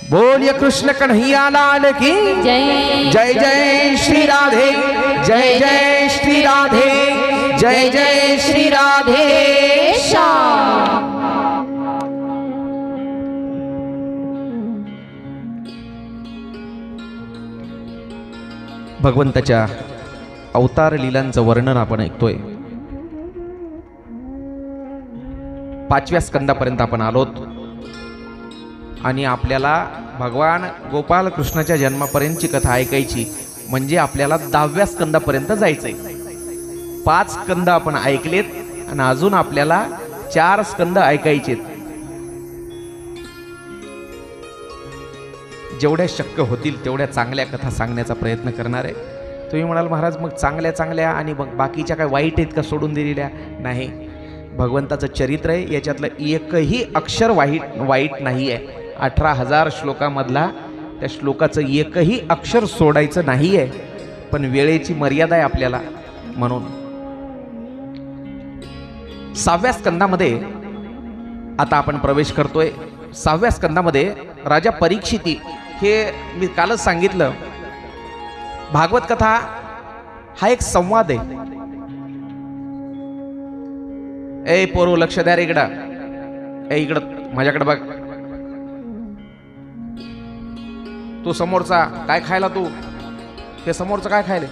बोलिए कृष्ण कन्हैया लाल की जय जय जय श्री राधे, जय जय श्री राधे, जय जय श्री राधे श्याम। भगवंताच्या अवतार लीलांचं वर्णन आपण ऐकतोय। 5व्या स्कंदापर्यंत आपण आलोत आणि आपल्याला भगवान गोपाल कृष्णाच्या जन्मापर्यंतची कथा ऐकायची, म्हणजे आपल्याला 10व्या स्कंदापर्यंत जायचंय। 5 स्कंद आपण ऐकलेत आणि अजून आपल्याला 4 स्कंद ऐकायचेत। जेवढ्या शक्य होतील तेवढ्या चांगल्या कथा सांगण्याचा प्रयत्न करणार आहे। तुम्ही म्हणाल महाराज मग चांगल्या चांगल्या आणि मग बाकीच्या काय वाईट आहेत का सोडून दिलेल्या? नाही, भगवंताचं चरित्र आहे, याच्यातलं एकही अक्षर वाईट नाही आहे। 18,000 श्लोकामधला त्या श्लोकाचं एकही अक्षर सोडायचं नाही आहे, पण वेळेची मर्यादा आहे आपल्याला म्हणून। 6व्या स्कंदामध्ये आता आपण प्रवेश करतोय। 6व्या स्कंदामध्ये राजा परीक्षिती, हे मी कालच सांगितलं, भागवत कथा हा एक संवाद आहे। ए पोरो लक्ष द्या रे इकडं, ए इकडं माझ्याकडे बघ। तू समोरचा काय खायला, तू ते समोरचं काय खायले,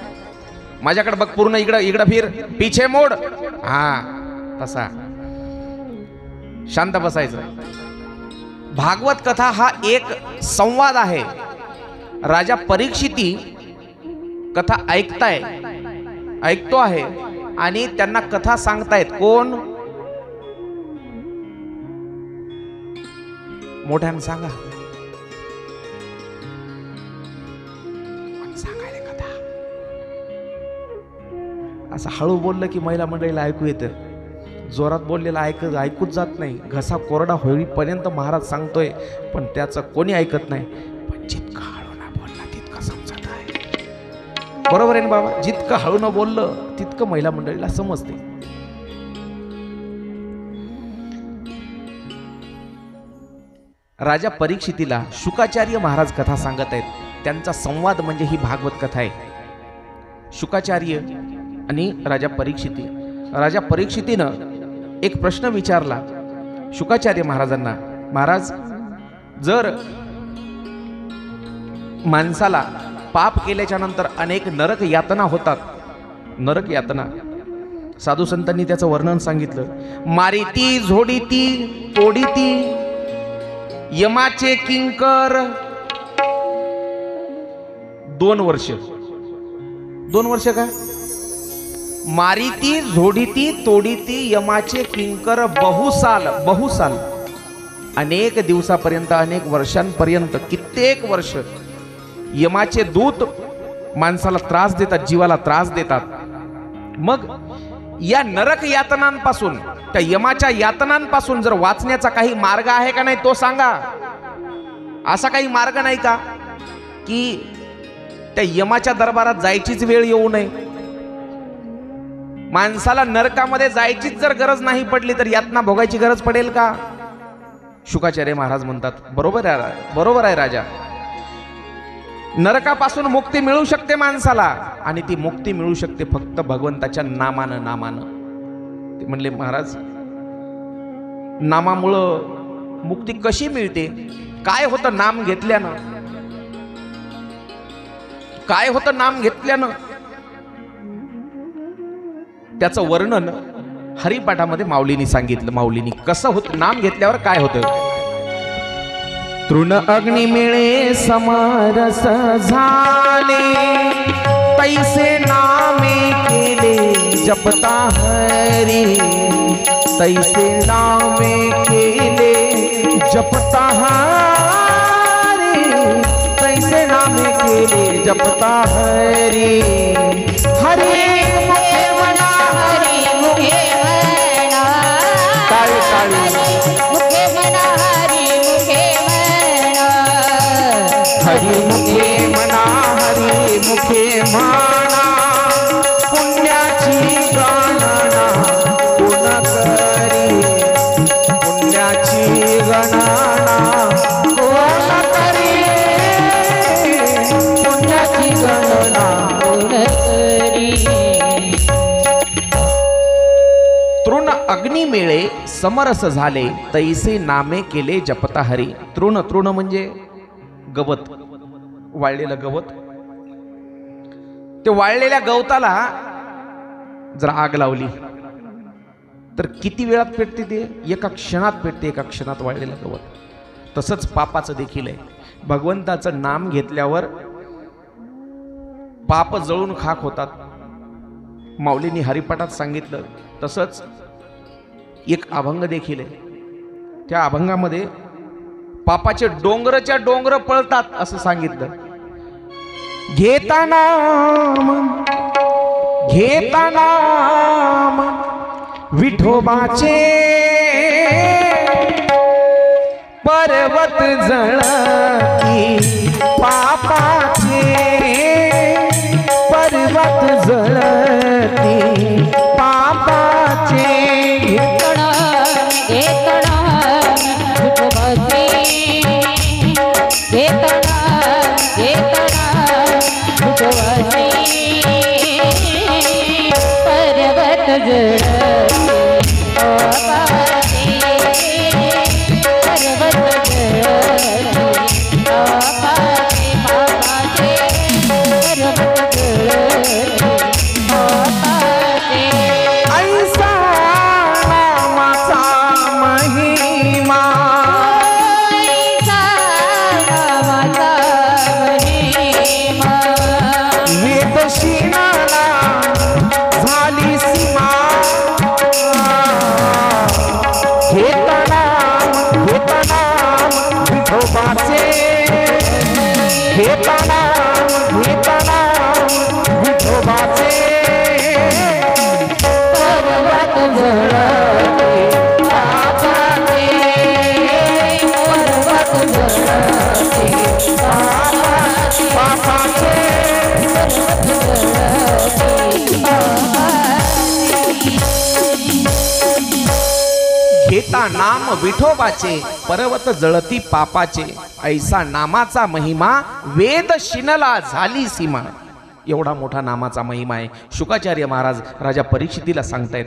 माझ्याकडे बघ पूर्ण, इकडं इकडं फिर, पीछे मोड, हा तसा शांत बसायचं। भागवत कथा हा एक संवाद आहे। राजा परीक्षिती कथा ऐकतो आहे आणि त्यांना कथा सांगतायत कोण? मोठ्यानं सांगा, सांगायला कथा। असं हळू बोललं की महिला मंडळीला ऐकू येतं, जोरात बोललेला ऐकूच जात नाही। घसा कोरडा होईपर्यंत महाराज सांगतोय, पण त्याचं कोणी ऐकत नाही। पण जितकं हळू न बोलला तितकं समजत आहे। बरोबर आहे ना बाबा? जितकं हळू न बोललं तितकं महिला मंडळीला समजते। राजा परीक्षितीला शुकाचार्य महाराज कथा सांगत आहेत। त्यांचा संवाद म्हणजे ही भागवत कथा आहे। शुकाचार्य आणि राजा परीक्षिती। राजा परीक्षितीनं एक प्रश्न विचारला शुकाचार्य महाराजांना, महाराज जर माणसाला पाप केल्याच्या नंतर अनेक नरक यातना होतात, नरक यातना, साधू संतांनी त्याचं वर्णन सांगितलं। मारिती झोडीती तोडीती यमाचे किंकर 2 वर्ष, 2 वर्ष का? मारिती झोडीती तोडीती यमाचे किंकर बहुसाल, अनेक दिवसापर्यंत, अनेक वर्षांपर्यंत, कित्येक वर्ष यमाचे दूत माणसाला त्रास देतात, जीवाला त्रास देतात। मग या नरक यातनांपासून, त्या यमाच्या यातनांपासून जर वाचण्याचा काही मार्ग आहे का नाही तो सांगा। असा काही मार्ग नाही का की त्या यमाच्या दरबारात जायचीच वेळ येऊ नये? माणसाला नरकामध्ये जायचीच जर गरज नाही पडली तर यातना भोगायची गरज पडेल का? शुकाचार्य महाराज म्हणतात बरोबर आहे राजा, नरकापासून मुक्ती मिळू शकते माणसाला, आणि ती मुक्ती मिळू शकते फक्त भगवंताच्या नामानं। ते म्हणले महाराज नामामुळं मुक्ती कशी मिळते? काय होतं नाम घेतल्यानं? काय होतं नाम घेतल्यानं? त्याचं वर्णन हरिपाठामध्ये माऊलींनी सांगितलं। माऊलींनी कसं होतं नाम घेतल्यावर काय होतं? तृण अग्नि मिळे समरस झाले, तैसे नामे केले जपता हरी, तैसे नामे केले जपता हरी, तैसे नामे केले जपता हरी। हरी मुखे मना, हरी मुखे मना, काळी काळी मुखे मना, हरी मुखे मना, हरी मुखे मना, हरी मुखे म्हणा, पुण्याची गणना कोण करी, पुण्याची गणना कोण करी, मेळे समरस झाले तैसे नामे केले जपता हरी. तृण तृण म्हणजे गवत, वाळलेलं गवत. ते वाळलेल्या गवताला जर आग लावली तर किती वेळात पेटते? ते एका क्षणात पेटते, एका क्षणात वाळलेलं गवत. तसंच पापाचं देखील आहे. भगवंताचं नाम घेतल्यावर पाप जळून खाक होतात. माऊलींनी हरिपाठात सांगितलं. तसंच एक अभंग देखील आहे. त्या अभंगामध्ये पापाचे डोंगरच्या डोंगर पळतात असं सांगितलं. घेता नाम विठोबाचे पर्वत जळती पापाचे, पर्वत जळती पापाचे. घेतणा विठोबाचे, घेतणा विठोबाचे पर्वत जळती पापाचे, पर्वत जळती पापाचे, पापाचे पर्वत जळती पापाचे. ऐसा नामाचा महिमा, ऐसा नामाचा महिमा, वेदशिणाला झाली सीमा. घेता नाम विठोबाचे, घेता नाम विठोबाचे पर्वत जळते पापाचे, पर्वत जळते पापाचे, पापाचे. पर्वत जळते पापाचे. घेता नाम विठोबाचे पर्वत जळती पापाचे. ऐसा नामाचा महिमा वेद शिनला झाली सीमा. एवढा मोठा नामाचा महिमा आहे. शुकाचार्य महाराज राजा परीक्षितीला सांगतायत.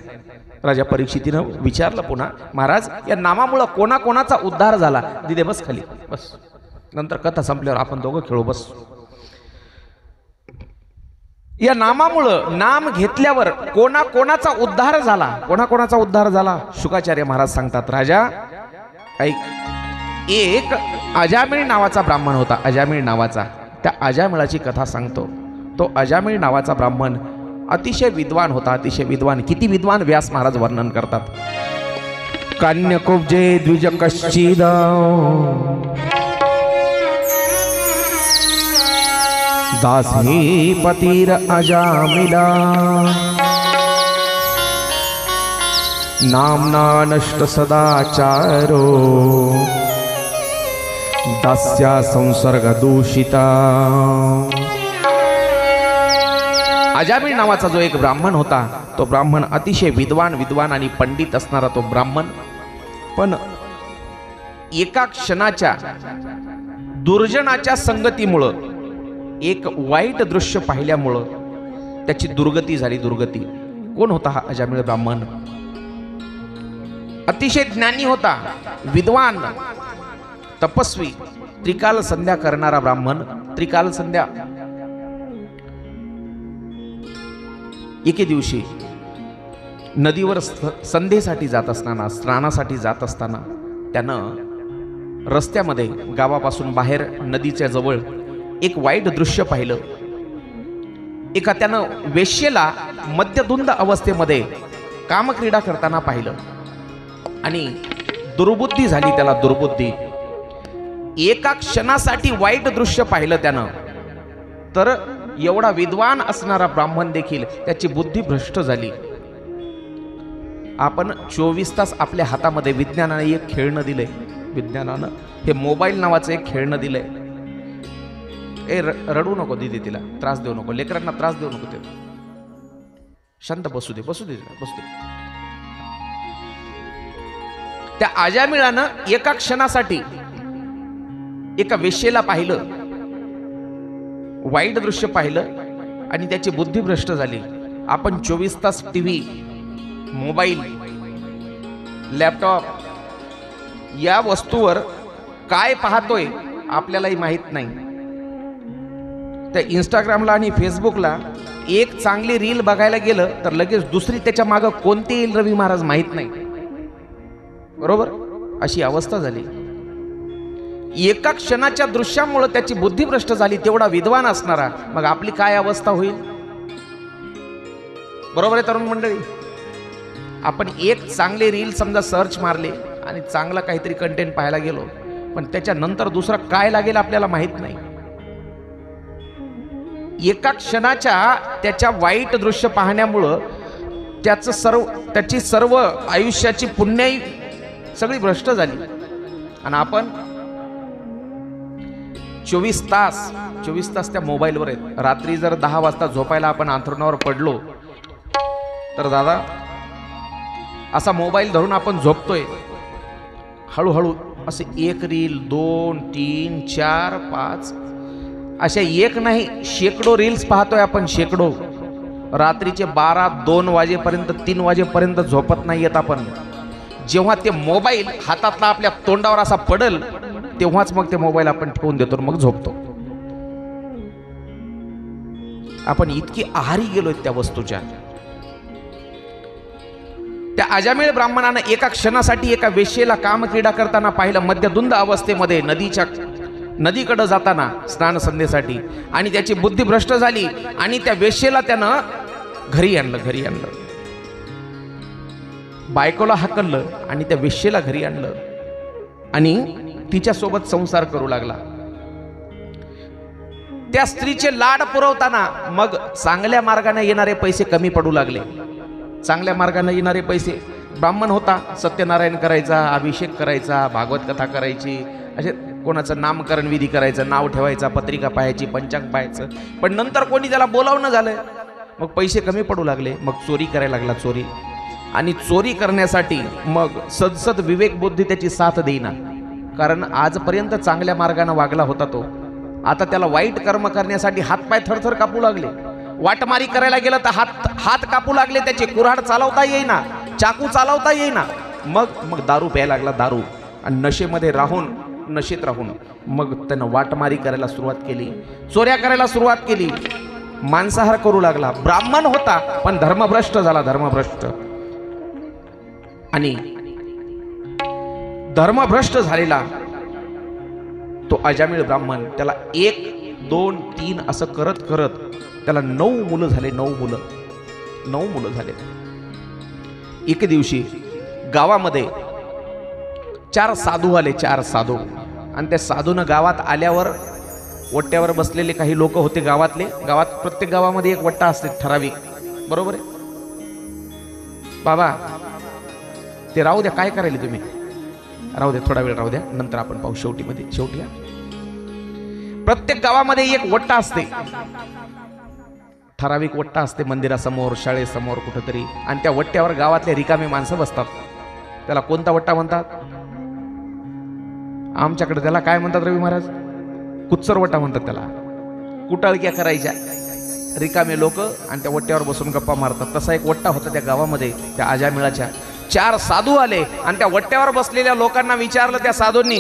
राजा परीक्षितीनं विचारलं पुन्हा, महाराज या नामामुळं कोणाकोणाचा उद्धार झाला? दिदे बस खाली बस, नंतर कथा संपल्यावर आपण दोघं खेळू बस. या नामामुळं, नाम घेतल्यावर कोणाकोणाचा उद्धार झाला? कोणाकोणाचा उद्धार झाला? शुकाचार्य महाराज सांगतात, राजा ऐक. एक अजामिळ नावाचा ब्राह्मण होता, अजामिळ नावाचा. त्या अजामिळाची कथा सांगतो. तो अजामिळ नावाचा ब्राह्मण अतिशय विद्वान होता, अतिशय विद्वान. किती विद्वान? व्यास महाराज वर्णन करतात. कान्यकुब्जे द्विज कश्चिद दासी पतिर अजामिला, नामना नष्ट सदाचारो दास्या संसर्ग दूषिता. अजामिळ नावाचा जो एक ब्राह्मण होता, तो ब्राह्मण अतिशय विद्वान आणि पंडित असणारा तो ब्राह्मण. पण एका क्षणाच्या दुर्जनाच्या संगतीमुळं, एक वाईट दृश्य पाहिल्यामुळं त्याची दुर्गती झाली. दुर्गती. कोण होता हा अजामिळ ब्राह्मण? अतिशय ज्ञानी होता, विद्वान, तपस्वी, त्रिकाल संध्या करणारा ब्राह्मण. त्रिकाल संध्या. एके दिवशी नदीवर संध्येसाठी जात असताना, स्नानासाठी जात असताना त्यानं रस्त्यामध्ये गावापासून बाहेर नदीच्या जवळ एक वाईट दृश्य पाहिलं. एका त्यानं वेश्येला मद्यधुंद अवस्थेमध्ये कामक्रीडा करताना पाहिलं आणि दुर्बुद्धी झाली त्याला, दुर्बुद्धी. एका क्षणासाठी वाईट दृश्य पाहिलं त्यानं, तर एवढा विद्वान असणारा ब्राह्मण देखील त्याची बुद्धी भ्रष्ट झाली. आपण 24 तास आपल्या हातामध्ये विज्ञानाने एक खेळणं दिलंय. विज्ञानानं हे मोबाईल नावाचं एक खेळणं दिलंय. रडू नको दीदी, तिला त्रास देऊ नको, लेकरांना त्रास देऊ नको. ते शांत बसू दे, बसू दे, बसू दे. त्या अजामिळानं एका क्षणासाठी एका वेश्येला पाहिलं, वाईट दृश्य पाहिलं आणि त्याची बुद्धी भ्रष्ट झाली. आपण 24 तास टीव्ही, मोबाईल लॅपटॉप या वस्तूवर काय पाहतोय आपल्यालाही माहित नाही. त्या इंस्टाग्रामला आणि फेसबुकला एक चांगली रील बघायला गेलं तर लगेच दुसरी त्याच्या मागं कोणती येईल रवी महाराज माहित नाही. बरोबर, अशी अवस्था झाली. एका क्षणाच्या दृश्यामुळे त्याची बुद्धी भ्रष्ट झाली. तेवढा विद्वान असणारा, मग आपली काय अवस्था होईल? बरोबर आहे तरुण मंडळी. आपण एक चांगले रील समजा सर्च मारले आणि चांगला काहीतरी कंटेंट पाहायला गेलो, पण त्याच्यानंतर दुसरा काय लागेल आपल्याला माहित नाही. एका क्षणाच्या त्याच्या वाईट दृश्य पाहण्यामुळं त्याची सर्व आयुष्याची पुण्याई सगळी भ्रष्ट झाली. आणि आपण 24 तास त्या मोबाईलवर आहेत. रात्री जर 10 वाजता झोपायला आपण अंथरुणावर पडलो तर दादा असा मोबाईल धरून आपण झोपतोय. हळूहळू असे एक रील, 2, 3, 4, 5 अशा एक नाही शेकडो रील्स पाहतोय आपण, शेकडो. रात्रीचे 12, 2 वाजेपर्यंत, 3 वाजेपर्यंत झोपत नाही येत आपण. जेव्हा ते मोबाईल हातातला आपल्या तोंडावर असा पडल तेव्हाच मग ते मोबाईल आपण ठेवून देतो, मग झोपतो. आपण इतकी आहारी गेलोय त्या वस्तूच्या. त्या अजामिळ ब्राह्मणानं एका क्षणासाठी एका वेश्येला कामक्रीडा करताना पाहिलं, मध्यधुंद अवस्थेमध्ये नदीकडे जाताना स्नान संध्येसाठी. आणि त्याची बुद्धी भ्रष्ट झाली आणि त्या वेश्येला त्यानं घरी आणलं. बायकोला हाकललं आणि त्या वेश्येला घरी आणलं आणि तिच्यासोबत संसार करू लागला. त्या स्त्रीचे लाड पुरवताना मग चांगल्या मार्गाने येणारे पैसे कमी पडू लागले. चांगल्या मार्गाने येणारे पैसे, ब्राह्मण होता, सत्यनारायण करायचा, अभिषेक करायचा, भागवत कथा करायची, असे कोणाचं नामकरण विधी करायचं, नाव ठेवायचा, पत्रिका पाहायची, पंचांग पाहायचं. पण नंतर कोणी त्याला बोलावणं झालं, मग पैसे कमी पडू लागले. मग चोरी करायला लागला, चोरी. आणि चोरी करण्यासाठी मग सदसद विवेक बुद्धी त्याची साथ देईना. कारण आजपर्यंत चांगल्या मार्गाने वागला होता तो. आता त्याला वाईट कर्म करण्यासाठी हातपाय थरथर कापू लागले. वाटमारी करायला गेलं तर हात कापू लागले त्याचे. कुऱ्हाड चालवता येईना, चाकू चालवता येईना. मग दारू प्यायला लागला, दारू. आणि नशेत राहून मग त्यानं वाटमारी करायला सुरुवात केली, चोऱ्या करायला सुरुवात केली, मांसाहार करू लागला. ब्राह्मण होता पण धर्मभ्रष्ट झाला, धर्मभ्रष्ट. आणि धर्मभ्रष्ट झालेला तो अजामिळ ब्राह्मण, त्याला 1, 2, 3 असं करत करत त्याला 9 मुलं झाले. 9 मुलं झाले. एक दिवशी गावामध्ये 4 साधू आले, 4 साधू. आणि त्या साधूनं गावात आल्यावर वट्ट्यावर बसलेले काही लोक होते गावातले. प्रत्येक गावामध्ये एक वट्टा असते ठराविक, बरोबर आहे बाबा? ते राहू द्या, काय करायले तुम्ही? राहू द्या, थोडा वेळ राहू द्या, नंतर आपण पाहू. शेवटी प्रत्येक गावामध्ये एक वट्टा असते, ठराविक वट्टा असते, मंदिरासमोर, शाळेसमोर, कुठेतरी. आणि त्या वट्ट्यावर गावातले रिकामे माणसं बसतात. त्याला कोणता वट्टा म्हणतात? आमच्याकडे त्याला काय म्हणतात रवी महाराज? कुत्सर वट्टा म्हणतात त्याला. कुटाळक्या करायच्या रिकामे लोक आणि त्या वट्ट्यावर बसून गप्पा मारतात. तसा एक वट्टा होता त्या गावामध्ये, त्या अजामिळाच्या. 4 साधू आले आणि त्या वट्ट्यावर बसलेल्या लोकांना विचारलं त्या साधूंनी,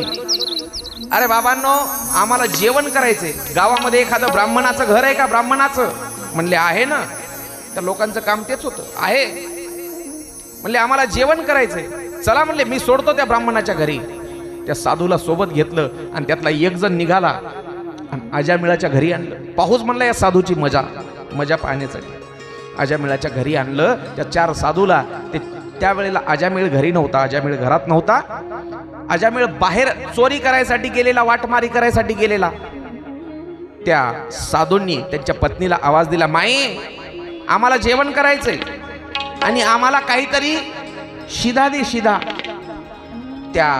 अरे बाबांनो, आम्हाला जेवण करायचंय. गावामध्ये एखादं ब्राह्मणाचं घर आहे का? ब्राह्मणाचं? म्हणले आहे ना. त्या लोकांचं काम तेच होतं, आहे. म्हणले आम्हाला जेवण करायचंय. चला म्हणले, मी सोडतो त्या ब्राह्मणाच्या घरी. त्या साधूला सोबत घेतलं आणि त्यातला एक जण निघाला आणि अजामिळाच्या घरी आणलं. पाहूच म्हणलं या साधूची मजा पाहण्यासाठी. अजामिळाच्या घरी आणलं त्या 4 साधूला. त्यावेळेला अजामिळ घरी नव्हता, अजामिळ घरात नव्हता. अजामिळ बाहेर चोरी करायसाठी गेलेला, वाटमारी करायसाठी गेलेला. त्या साधूंनी त्यांच्या पत्नीला आवाज दिला, माई, आम्हाला जेवण करायचंय आणि आम्हाला काहीतरी शिधा दे, शिधा. त्या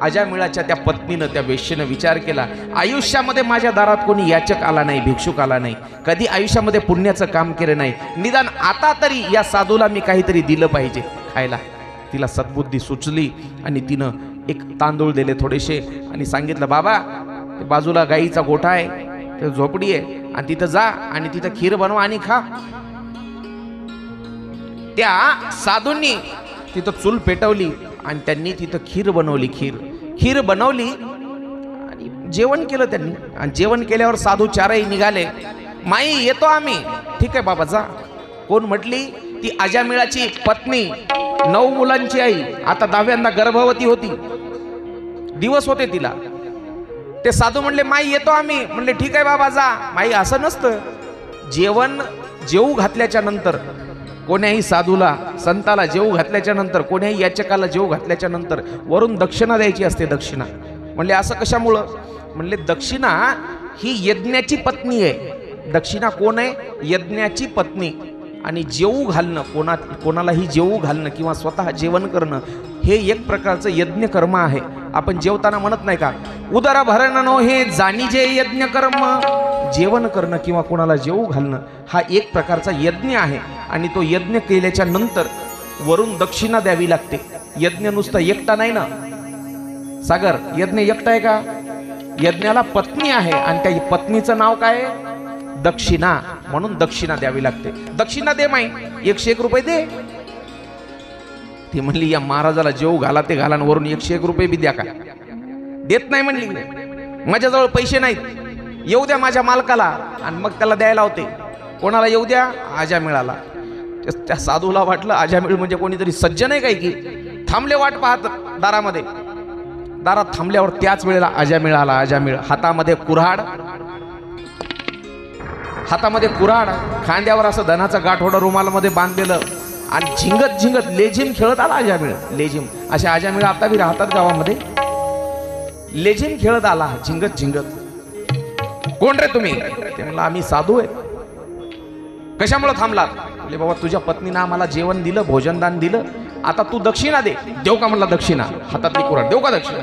अजामिळाच्या त्या पत्नीनं, त्या वेश्येनं विचार केला, आयुष्यामध्ये माझ्या दारात कोणी याचक आला नाही, भिक्षुक आला नाही, कधी आयुष्यामध्ये पुण्याचं काम केलं नाही, निदान आता तरी या साधूला मी काहीतरी दिलं पाहिजे खायला. तिला सद्बुद्धी सुचली आणि तिनं एक तांदूळ दिले थोडेसे आणि सांगितलं, बाबा, बाजूला गाईचा गोठा आहे, ते झोपडी आहे, आणि तिथं जा आणि तिथं खीर बनवा आणि खा. त्या साधूंनी तिथं चूल पेटवली आणि त्यांनी तिथं खीर बनवली. खीर बनवली आणि जेवण केलं त्यांनी. आणि जेवण केल्यावर साधू चारही निघाले. माई येतो आम्ही. ठीक आहे बाबा जा. कोण म्हटली? ती अजामिळाची पत्नी, 9 मुलांची आई, आता 10व्यांदा गर्भवती होती. दिवस होते तिला. ते साधू म्हणले माई येतो आम्ही. म्हणले ठीक आहे बाबा जा. माई असं नसतं. जेवू घातल्याच्या नंतर, कोण्याही साधूला संताला जेवू घातल्याच्या नंतर, कोण्याही याचकाला जेवू घातल्याच्या नंतर वरून दक्षिणा द्यायची असते. दक्षिणा. म्हणले असं कशामुळं? म्हणले दक्षिणा ही यज्ञाची पत्नी आहे. दक्षिणा कोण आहे? यज्ञाची पत्नी. आणि जेवू घालणं, कोणालाही जेवू घालणं किंवा स्वतः जेवण करणं हे एक प्रकारचं यज्ञ कर्म आहे. आपण जेवताना म्हणत नाही का, उदर भरणनो हे जाणीजे यज्ञ कर्म. जेवण करणं किंवा कोणाला जेवू घालणं हा एक प्रकारचा यज्ञ आहे. आणि तो यज्ञ केल्याच्या नंतर वरून दक्षिणा द्यावी लागते. यज्ञ नुसतं एकटा नाही ना सागर. यज्ञ एकटा आहे का? यज्ञाला पत्नी आहे आणि त्या पत्नीचं नाव काय आहे? दक्षिणा. म्हणून दक्षिणा द्यावी लागते. दक्षिणा दे माई, 101 रुपये दे. ती म्हणली या महाराजाला जेवू घाला ते घाला, वरून 101 रुपये बी द्या का? देत नाही म्हणली. माझ्याजवळ पैसे नाहीत, येऊ द्या माझ्या मालकाला आणि मग त्याला द्यायला होते. कोणाला येऊ द्या? आजामिळाला. त्या साधूला वाटलं आजामिळ म्हणजे कोणीतरी सज्जन आहे काय की. थांबले वाट पाहत दारामध्ये. दारात थांबल्यावर त्याच वेळेला आजामिळ आला. आजामिळ हातामध्ये कुऱ्हाड, खांद्यावर असं धनाचं गाठोडं रुमालामध्ये बांधलेलं आणि झिंगत लेझिम खेळत आला आजामिळ. लेझिम असे आजामिळ आता बी राहतात गावामध्ये. लेझिम खेळत आला झिंगत. कोण रे तुम्ही? ते म्हणला आम्ही साधू आहे. कशामुळे थांबलात? म्हणजे बाबा तुझ्या पत्नीनं आम्हाला जेवण दिलं, भोजनदान दिलं, आता तू दक्षिणा दे. देऊ का? म्हणला दक्षिणा. हातातली कुऱ्हाड. देऊ का दक्षिणा?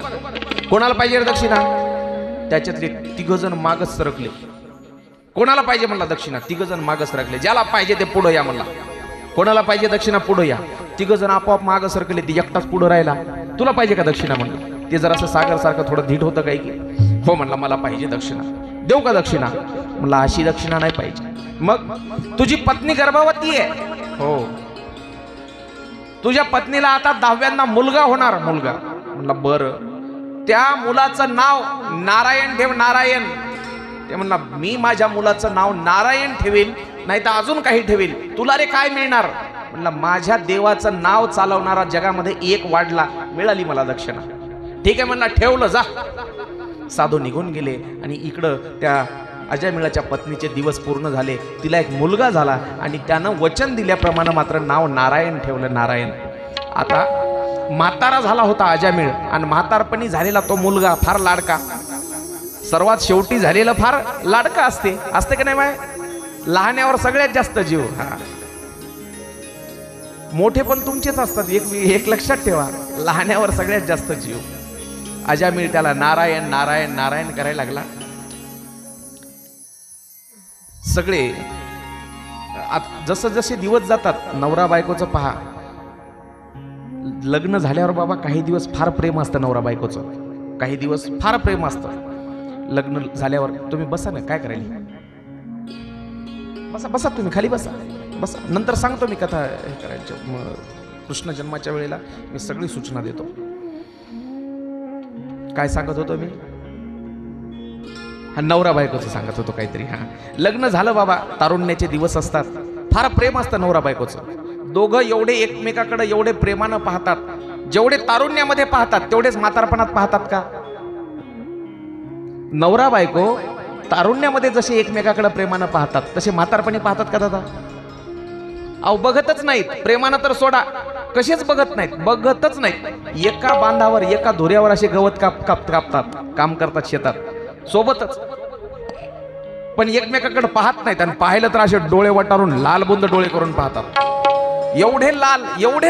कोणाला पाहिजे दक्षिणा? त्याच्यातले 3 जण मागच सरकले. कोणाला पाहिजे म्हणला दक्षिणा? 3 जण मागच सरकले. ज्याला पाहिजे ते पुढं या म्हणला. कोणाला पाहिजे दक्षिणा? पुढं या. 3 जण आपोआप मागं सरकले. ती एकटाच पुढं राहिला. तुला पाहिजे का दक्षिणा म्हणलं? ते जरा असं सागर सारखं थोडं धीट होतं काय की. हो म्हणला मला पाहिजे दक्षिणा. देऊ का दक्षिणा? म्हणला अशी दक्षिणा नाही पाहिजे. मग तुझी पत्नी गर्भवती आहे. हो. तुझ्या पत्नीला आता 10व्यांदा मुलगा होणार. मुलगा. म्हणला बरं. त्या मुलाचं नाव नारायण ठेव. नारायण. ते म्हणला मी माझ्या मुलाचं नाव नारायण ठेवेल, नाही तर अजून काही ठेवेल. तुला रे काय मिळणार? म्हणला माझ्या देवाचं नाव चालवणारा जगामध्ये एक वाढला, मिळाली मला दक्षिणा. ठीक आहे म्हणला ठेवलं जा. साधू निघून गेले. आणि इकडं त्या अजामिळाच्या पत्नीचे दिवस पूर्ण झाले. तिला एक मुलगा झाला आणि त्यानं वचन दिल्याप्रमाणे मात्र नाव नारायण ठेवलं. नारायण. आता म्हातारा झाला होता अजामिळ आणि म्हातारपणी झालेला तो मुलगा फार लाडका. सर्वात शेवटी झालेलं फार लाडका असते का नाही माय? लहान्यावर सगळ्यात जास्त जीव. हा मोठे पण तुमचेच असतात. एक लक्षात ठेवा, लहान्यावर सगळ्यात जास्त जीव. अजामिळ त्याला नारायण नारायण नारायण करायला लागला. सगळे जसे दिवस जातात, नवरा बायकोचं पहा. लग्न झाल्यावर बाबा काही दिवस फार प्रेम असतं नवरा बायकोचं. काही दिवस फार प्रेम असतं. लग्न झाल्यावर तुम्ही बसा ना, काय करायला? बसा तुम्ही खाली बसा. नंतर सांगतो मी कथा हे करायचं. कृष्ण जन्माच्या वेळेला मी सगळी सूचना देतो. काय सांगत होतो मी? हा नवरा बायकोचं सांगत होतो काहीतरी. हा लग्न झालं बाबा, तारुण्याचे दिवस असतात, फार प्रेम असतं नवरा बायकोचं. दोघं एवढे एकमेकाकडे एवढे प्रेमानं पाहतात. जेवढे तारुण्यामध्ये पाहतात तेवढेच म्हातारपणात पाहतात का? नवरा बायको तारुण्यामध्ये जसे एकमेकाकडे प्रेमानं पाहतात तसे म्हातारपणी पाहतात का दादा? अहो बघतच नाहीत. प्रेमानं तर सोडा, कसेच बघतच नाहीत. एका बांधावर एका धुऱ्यावर असे गवत कापतात, काम करतात शेतात सोबतच, पण एकमेकाकडे पाहत नाहीत. आणि पाहिलं तर असे डोळे वटारून लालबुंद डोळे करून पाहतात. एवढे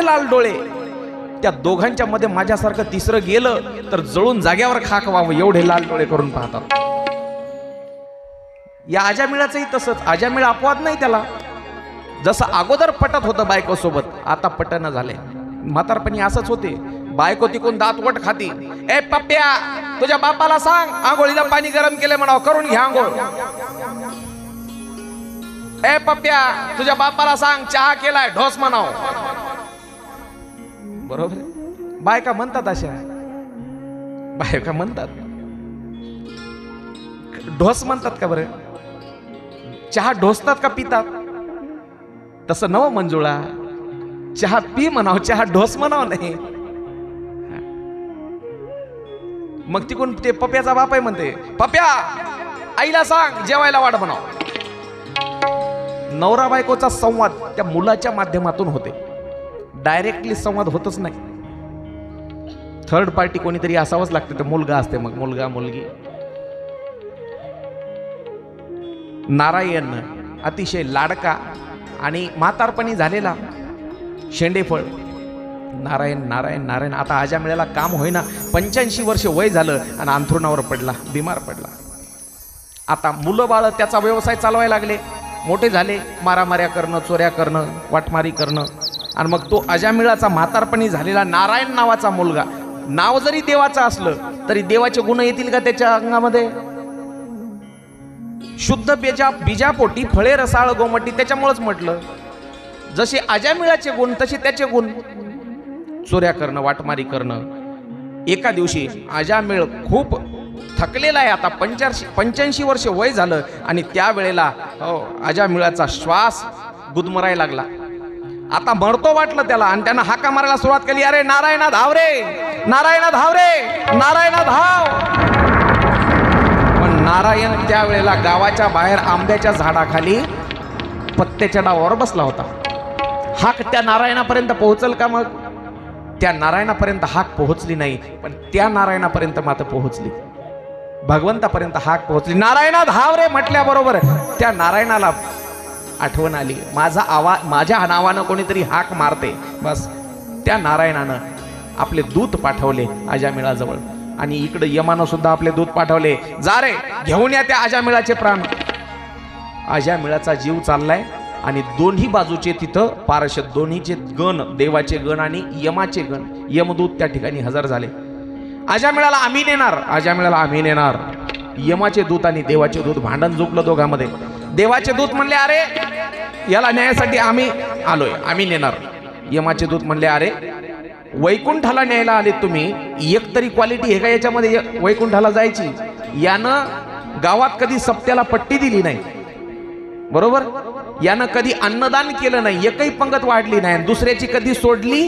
लाल डोळे. त्या दोघांच्या मध्ये माझ्यासारखं तिसरं गेलं तर जळून जाग्यावर खाक व्हावं, एवढे लाल डोळे करून पाहतात. या अजामिळाचंही तसंच. अजामिळ अपवाद नाही त्याला. जसं अगोदर पटत होतं बायको सोबत, आता पटना झाले. म्हातारपणी असंच होते. बायको तिकून दात वट खाती. ए पप्प्या, तुझ्या बापाला सांग आंघोळीला पाणी गरम केले म्हणावं, करून घ्या आंघोळ. ए पप्प्या, तुझ्या बापाला सांग चहा केलाय, ढोस म्हणाव. बरोबर. बायका म्हणतात अशा, बायका म्हणतात. ढोस म्हणतात का बरं? चहा ढोसतात का पितात? तसं नव मंजुळा, चहा पी म्हणाव, चहा ढोस म्हणाव नाही. मग तिकडून ते पप्याचा बाप आहे म्हणते, पप्या आईला सांग जेवायला वाढ म्हणाव. नवरा बायकोचा संवाद त्या मुलाच्या माध्यमातून होते, डायरेक्टली संवाद होतच नाही. थर्ड पार्टी कोणीतरी असावंच लागतं. ते मुलगा असते, मग मुलगा मुलगी. नारायण अतिशय लाडका आणि म्हातारपणी झालेला शेंडेफळ. नारायण नारायण नारायण. आता आजा मिळाला काम होईना, 85 वर्ष वय झालं आणि अंथरुणावर पडला, बिमार पडला. आता मुलं बाळ त्याचा व्यवसाय चालवायला लागले, मोठे झाले, मारामाऱ्या करणं, चोऱ्या करणं, वाटमारी करणं. आणि मग तो अजामिळाचा म्हातारपणी झालेला नारायण नावाचा मुलगा, नाव जरी देवाचं असलं तरी देवाचे गुण येतील का त्याच्या अंगामध्ये? शुद्ध बीजापोटी फळे रसाळ गोमटी. त्याच्यामुळेच म्हटलं, जसे अजामिळाचे गुण तसे त्याचे गुण. चोऱ्या करणं, वाटमारी करणं. एका दिवशी अजामिळ खूप थकलेला आहे, आता 85 वर्ष वय झालं आणि त्यावेळेला अजामिळाचा श्वास गुदमरायला लागला. आता मरतो वाटलं त्याला आणि त्यानं हाका मारायला सुरुवात केली, अरे नारायणा धाव रे, नारायणा धाव रे, नारायणा धाव. पण नारायण त्यावेळेला गावाच्या बाहेर आंब्याच्या झाडाखाली पत्त्याच्या डावावर बसला होता. हाक त्या नारायणापर्यंत पोहोचल का? मग त्या नारायणापर्यंत हाक पोहोचली नाही, पण त्या नारायणापर्यंत मात्र पोहोचली, भगवंतापर्यंत हाक पोहोचली. नारायणा धाव रे म्हटल्याबरोबर त्या नारायणाला आठवण आली, माझ्या नावानं कोणीतरी हाक मारते. बस त्या नारायणानं आपले दूत पाठवले अजामिळाजवळ आणि इकडे यमानं सुद्धा आपले दूत पाठवले, जा रे घेऊन या त्या अजामिळाचे प्राण. अजामिळाचा जीव चाललाय आणि दोन्ही बाजूचे तिथं पार्षद, दोन्हीचे गण, देवाचे गण आणि यमाचे गण, यमदूत त्या ठिकाणी हजर झाले. अजामिळाला आम्ही नेणार, अजामिळाला आम्ही नेणार. यमाचे दूत आणि देवाचे दूत भांडण झोपलं दोघांमध्ये. देवाचे दूत म्हणले, अरे याला न्यायासाठी आम्ही आलोय, आम्ही नेणार. यमाचे दूत म्हणले, अरे वैकुंठाला न्यायला आले तुम्ही, एक तरी क्वालिटी आहे का याच्यामध्ये वैकुंठाला जायची? यानं गावात कधी सप्त्याला पट्टी दिली नाही, बरोबर? यानं कधी अन्नदान केलं नाही, एकही पंगत वाढली नाही, दुसऱ्याची कधी सोडली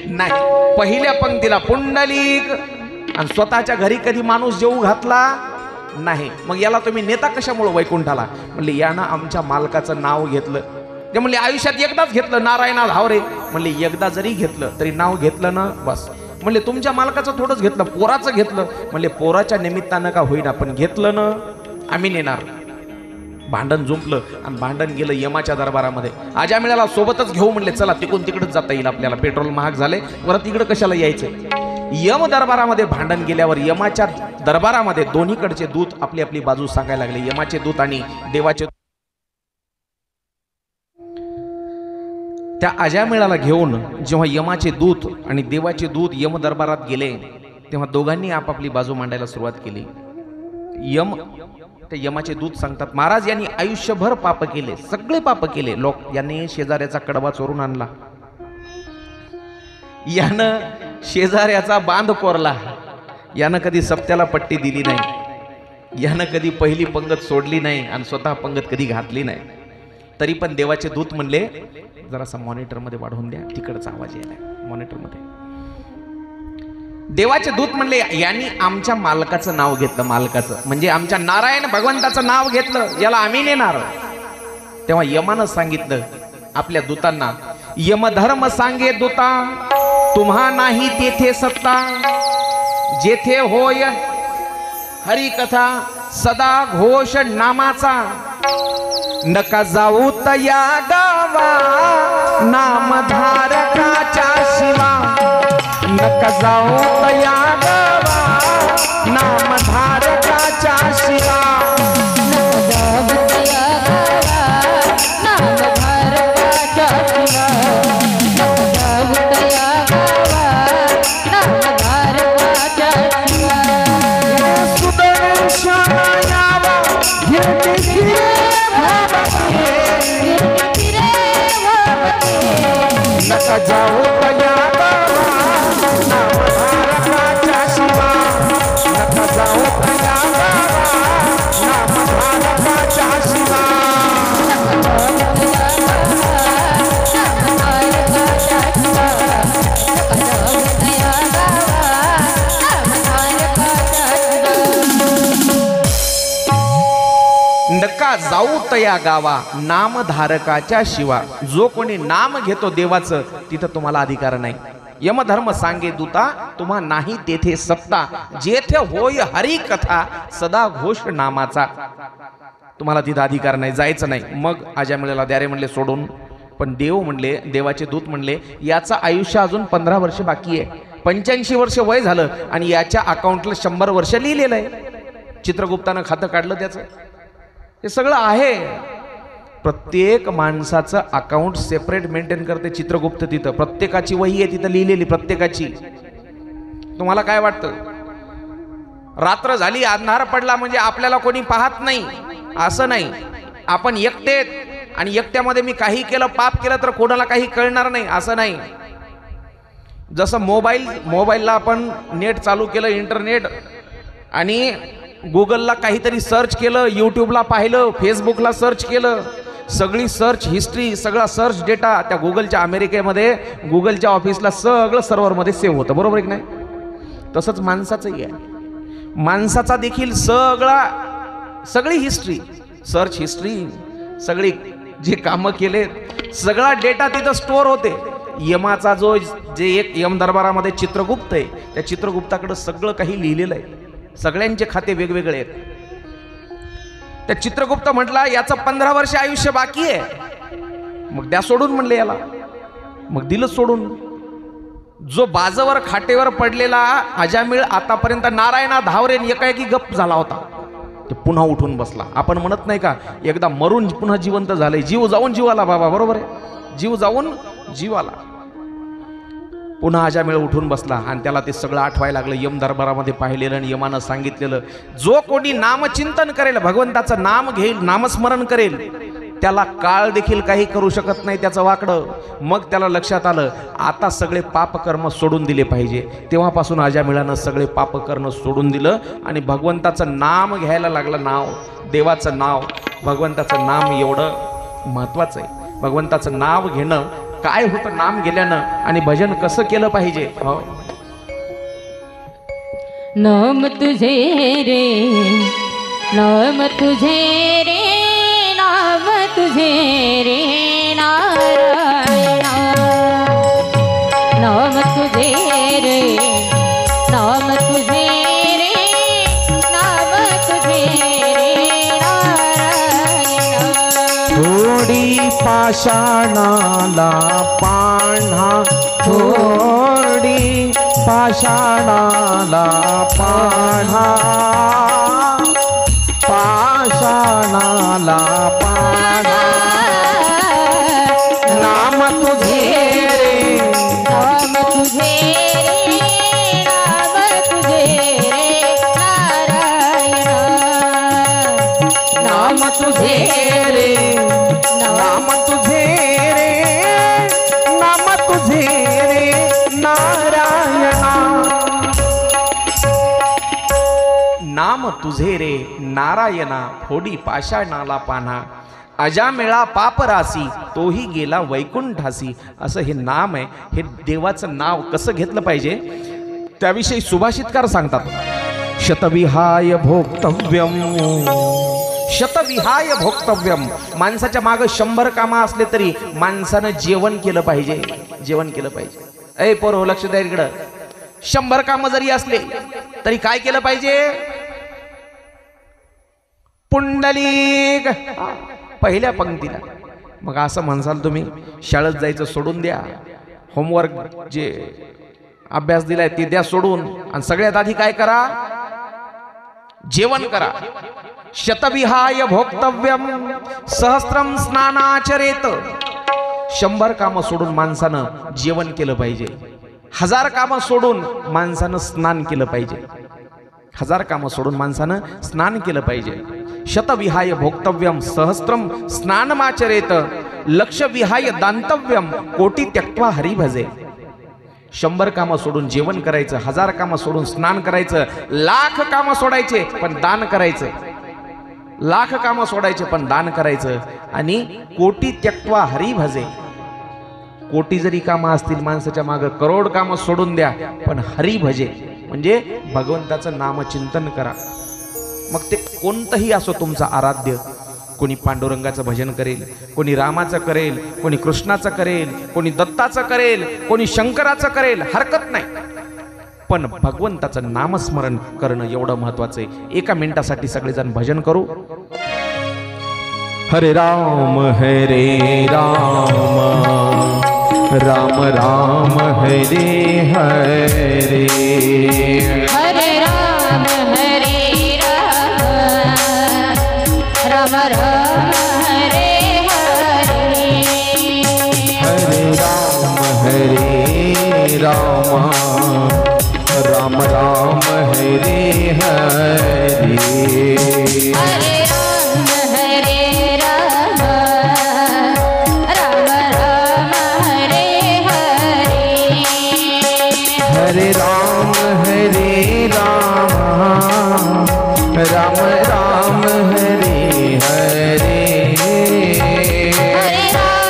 नाही. पहिल्या पंक्तीला पुंडलिक आणि स्वतःच्या घरी कधी माणूस जेवू घातला नाही. मग याला तुम्ही नेता कशामुळे वैकुंठाला? म्हणले, यानं आमच्या मालकाचं नाव घेतलं. ते म्हणले, आयुष्यात एकदाच घेतलं, नारायणा धाव रे. म्हणले, एकदा जरी घेतलं तरी नाव घेतलं ना बस. म्हणले, तुमच्या मालकाचं थोडंच घेतलं, पोराचं घेतलं. म्हणले, पोराच्या निमित्तानं का होईना पण घेतलं ना, आम्ही नेणार. भांडण जुंपलं आणि भांडण गेलं यमाच्या दरबारामध्ये. अजामिळाला सोबतच घेऊ म्हणले, चला तिकडून तिकडच जाता येईल आपल्याला, पेट्रोल महाग झाले, परत इकडं कशाला यायचं. यम दरबारामध्ये भांडण गेल्यावर यमाच्या दरबारामध्ये दोन्हीकडचे दूत आपली आपली बाजू सांगायला लागले, यमाचे दूत आणि देवाचे. त्या अजामिळाला घेऊन जेव्हा यमाचे दूत आणि देवाचे दूत यम दरबारात गेले तेव्हा दोघांनी आपापली बाजू मांडायला सुरुवात केली. ते यमाचे दूत सांगतात, महाराज यांनी आयुष्यभर पाप केले, सगळे पाप केले. लोक यांनी शेजाऱ्याचा कडबा चोरून आणला, यानं शेजाऱ्याचा बांध कोरला, यानं कधी सप्त्याला पट्टी दिली नाही, यानं कधी पहिली पंगत सोडली नाही आणि स्वतः पंगत कधी घातली नाही. तरी पण देवाचे दूत म्हणले, जरासा मॉनिटर मध्ये वाढवून द्या, तिकडचा आवाज यायला मॉनिटर मध्ये. देवाचे दूत म्हणले, यांनी आमच्या मालकाचं नाव घेतलं, मालकाचं म्हणजे आमच्या नारायण भगवंताचं नाव घेतलं, याला आम्ही नेणार. तेव्हा यमानं सांगितलं आपल्या दूतांना, यमधर्म सांगे दूता, तुम्हा नाही तेथे सत्ता, जेथे होय हरी कथा सदा घोष नामाचा, नका जाऊ तया गावा नामधारकाच्या शिवा, नका जाऊ तया गावा नामधारकाच्या शिवा. नका जाऊ तया गावा नका जाऊ तया गावा नामधारकाच्या शिवा. जो कोणी नाम घेतो देवाचं तिथं तुम्हाला अधिकार नाही. यमधर्म सांगे दूता तुम्हा नाही तेथे सत्ता. जेथे होय हरी कथा सदा घोष नामाचा. तुम्हाला तिथं अधिकार नाही, जायचं नाही. मग अजामिळाला द्यारे म्हणले सोडून. पण देव म्हणले, देवाचे दूत म्हणले याचं आयुष्य अजून 15 वर्ष बाकी आहे. 85 वर्ष वय झालं आणि याच्या अकाउंटला 100 वर्ष लिहिलेलं आहे. चित्रगुप्तानं खातं काढलं त्याचं. हे सगळं आहे. प्रत्येक माणसाचं अकाउंट सेपरेट मेंटेन करते चित्रगुप्त. तिथं प्रत्येकाची वही आहे तिथं लिहिलेली, प्रत्येकाची. तुम्हाला काय वाटतं रात्र झाली अंधार पडला म्हणजे आपल्याला कोणी पाहत नाही असं नाही. आपण एकटेत आणि एकट्यामध्ये मी काही केलं पाप केलं तर कोणाला काही कळणार नाही असं नाही. जसं मोबाईलला आपण नेट चालू केलं, इंटरनेट, आणि गुगलला काहीतरी सर्च केलं, यूट्यूबला पाहिलं, फेसबुकला सर्च केलं, सगळी सर्च हिस्ट्री, सगळा सर्च डेटा त्या गुगलच्या अमेरिकेमध्ये गुगलच्या ऑफिसला सगळं सर्व्हरमध्ये सेव्ह होतं. बरोबर आहे की नाही? तसंच माणसाचंही आहे. माणसाचा देखील सगळी हिस्ट्री, सर्च हिस्ट्री, सगळी जे कामं केले सगळा डेटा तिथं स्टोअर होते. यमाचा जे एक यम दरबारामध्ये चित्रगुप्त आहे त्या चित्रगुप्ताकडे सगळं काही लिहिलेलं आहे. सगळ्यांचे खाते वेगवेगळे आहेत. त्या चित्रगुप्त म्हटला याचं 15 वर्ष आयुष्य बाकी आहे. मग द्या सोडून म्हणले याला. मग दिलं सोडून. जो बाजवर खाटेवर पडलेला अजामिळ आतापर्यंत नारायणा धावरेन एकाएकी गप्प झाला होता. ते पुन्हा उठून बसला. आपण म्हणत नाही का एकदा मरून पुन्हा जिवंत झाले. जीव जाऊन जीवाला बाबा, बरोबर आहे, जीव जाऊन जीवाला. पुन्हा अजामिळ उठून बसला आणि त्याला ते सगळं आठवायला लागलं. यम दरबारामध्ये पाहिलेलं आणि यमानं सांगितलेलं. जो कोणी नामचिंतन करेल, भगवंताचं नाम घेईल, नामस्मरण करेल, त्याला काळ देखील काही करू शकत नाही त्याचं वाकडं. मग त्याला लक्षात आलं आता सगळे पापकर्म सोडून दिले पाहिजे. तेव्हापासून अजामिळानं सगळे पापकर्म सोडून दिलं आणि भगवंताचं नाम घ्यायला लागलं. नाव, देवाचं नाव, भगवंताचं नाम एवढं महत्वाचं आहे. भगवंताचं नाव घेणं काय होतं नाम गेल्यानं आणि भजन कसं केलं पाहिजे. हो, नाम तुझे रे, नाम तुझे रे, नाम तुझे रे नारायणा. नाम तुझे रे, नाम तुझे रे, नाम तुझे रे नारायणा. थोडी पाषाणाला पाण्हा, थोडी पाषाणाला पाण्हा, पाषाणाला पाण्हा. नाम तुझे रे, नाम तुझे रे, नाम तुझे रे नारायणा. नाम तुझे रे, नाम तुझे रे, नाम तुझे रे नारायणा. नाम तुझे रे नारायणा, फोडी पाषाणाला पान्हा. अजामिळा पापरासी तोही गेला वैकुंठासी. असं हे नाम आहे. हे देवाचं नाव कसं घेतलं पाहिजे त्याविषयी सुभाषितकार सांगतात. शतविहाय भोक्तव्यम, शतविहाय भोक्तव्यम. माणसाच्या मागं 100 कामं असले तरी माणसानं जेवण केलं पाहिजे. जेवण केलं पाहिजे. ऐ पोरो लक्ष द्या इकडं. 100 कामं जरी असले तरी काय केलं पाहिजे. पुंडलिक पहिल्या पंक्तीला. मग असं म्हणसाल तुम्ही शाळेत जायचं सोडून द्या, होमवर्क जे अभ्यास दिलाय ते द्या सोडून, आणि सगळ्यात आधी काय करा, जेवण करा. शतविहाय भोक्तव्यम सहस्त्रम स्नानाचरेत. 100 कामं सोडून माणसानं जेवण केलं पाहिजे. 1000 कामं सोडून माणसानं स्नान केलं पाहिजे. 1000 कामं सोडून माणसानं स्नान केलं पाहिजे. शतविहाय भोक्तव्यम सहस्त्रम स्नानमाचरेत. लक्षविहाय दान्तव्यम कोटी त्यक्त्वा हरी भजे. 100 कामं सोडून जेवण करायचं, 1000 कामं सोडून स्नान करायचं, 1,00,000 कामं सोडायचे पण दान करायचं. 1,00,000 कामं सोडायचे पण दान करायचं. आणि कोटी त्यक्त्वा हरी भजे. कोटी जरी कामं असतील माणसाच्या मागं, करोड कामं सोडून द्या पण हरी भजे म्हणजे भगवंताचं नामचिंतन करा. मग ते कोणतंही असो तुमचं आराध्य, कोणी पांडुरंगाचं भजन करेल, कोणी रामाचं करेल, कोणी कृष्णाचं करेल, कोणी दत्ताचं करेल, कोणी शंकराचं करेल, हरकत नाही, पण भगवंताचं नामस्मरण करणं एवढं महत्वाचं आहे. एका मिनिटासाठी सगळेजण भजन करू. हरे राम राम राम हरे हरे, हरे राम राम राम हरे हरे, हरे राम राम राम हरे हरे, हरे राम राम राम हरे हरे, हरे राम राम राम हरे हरे, हरे राम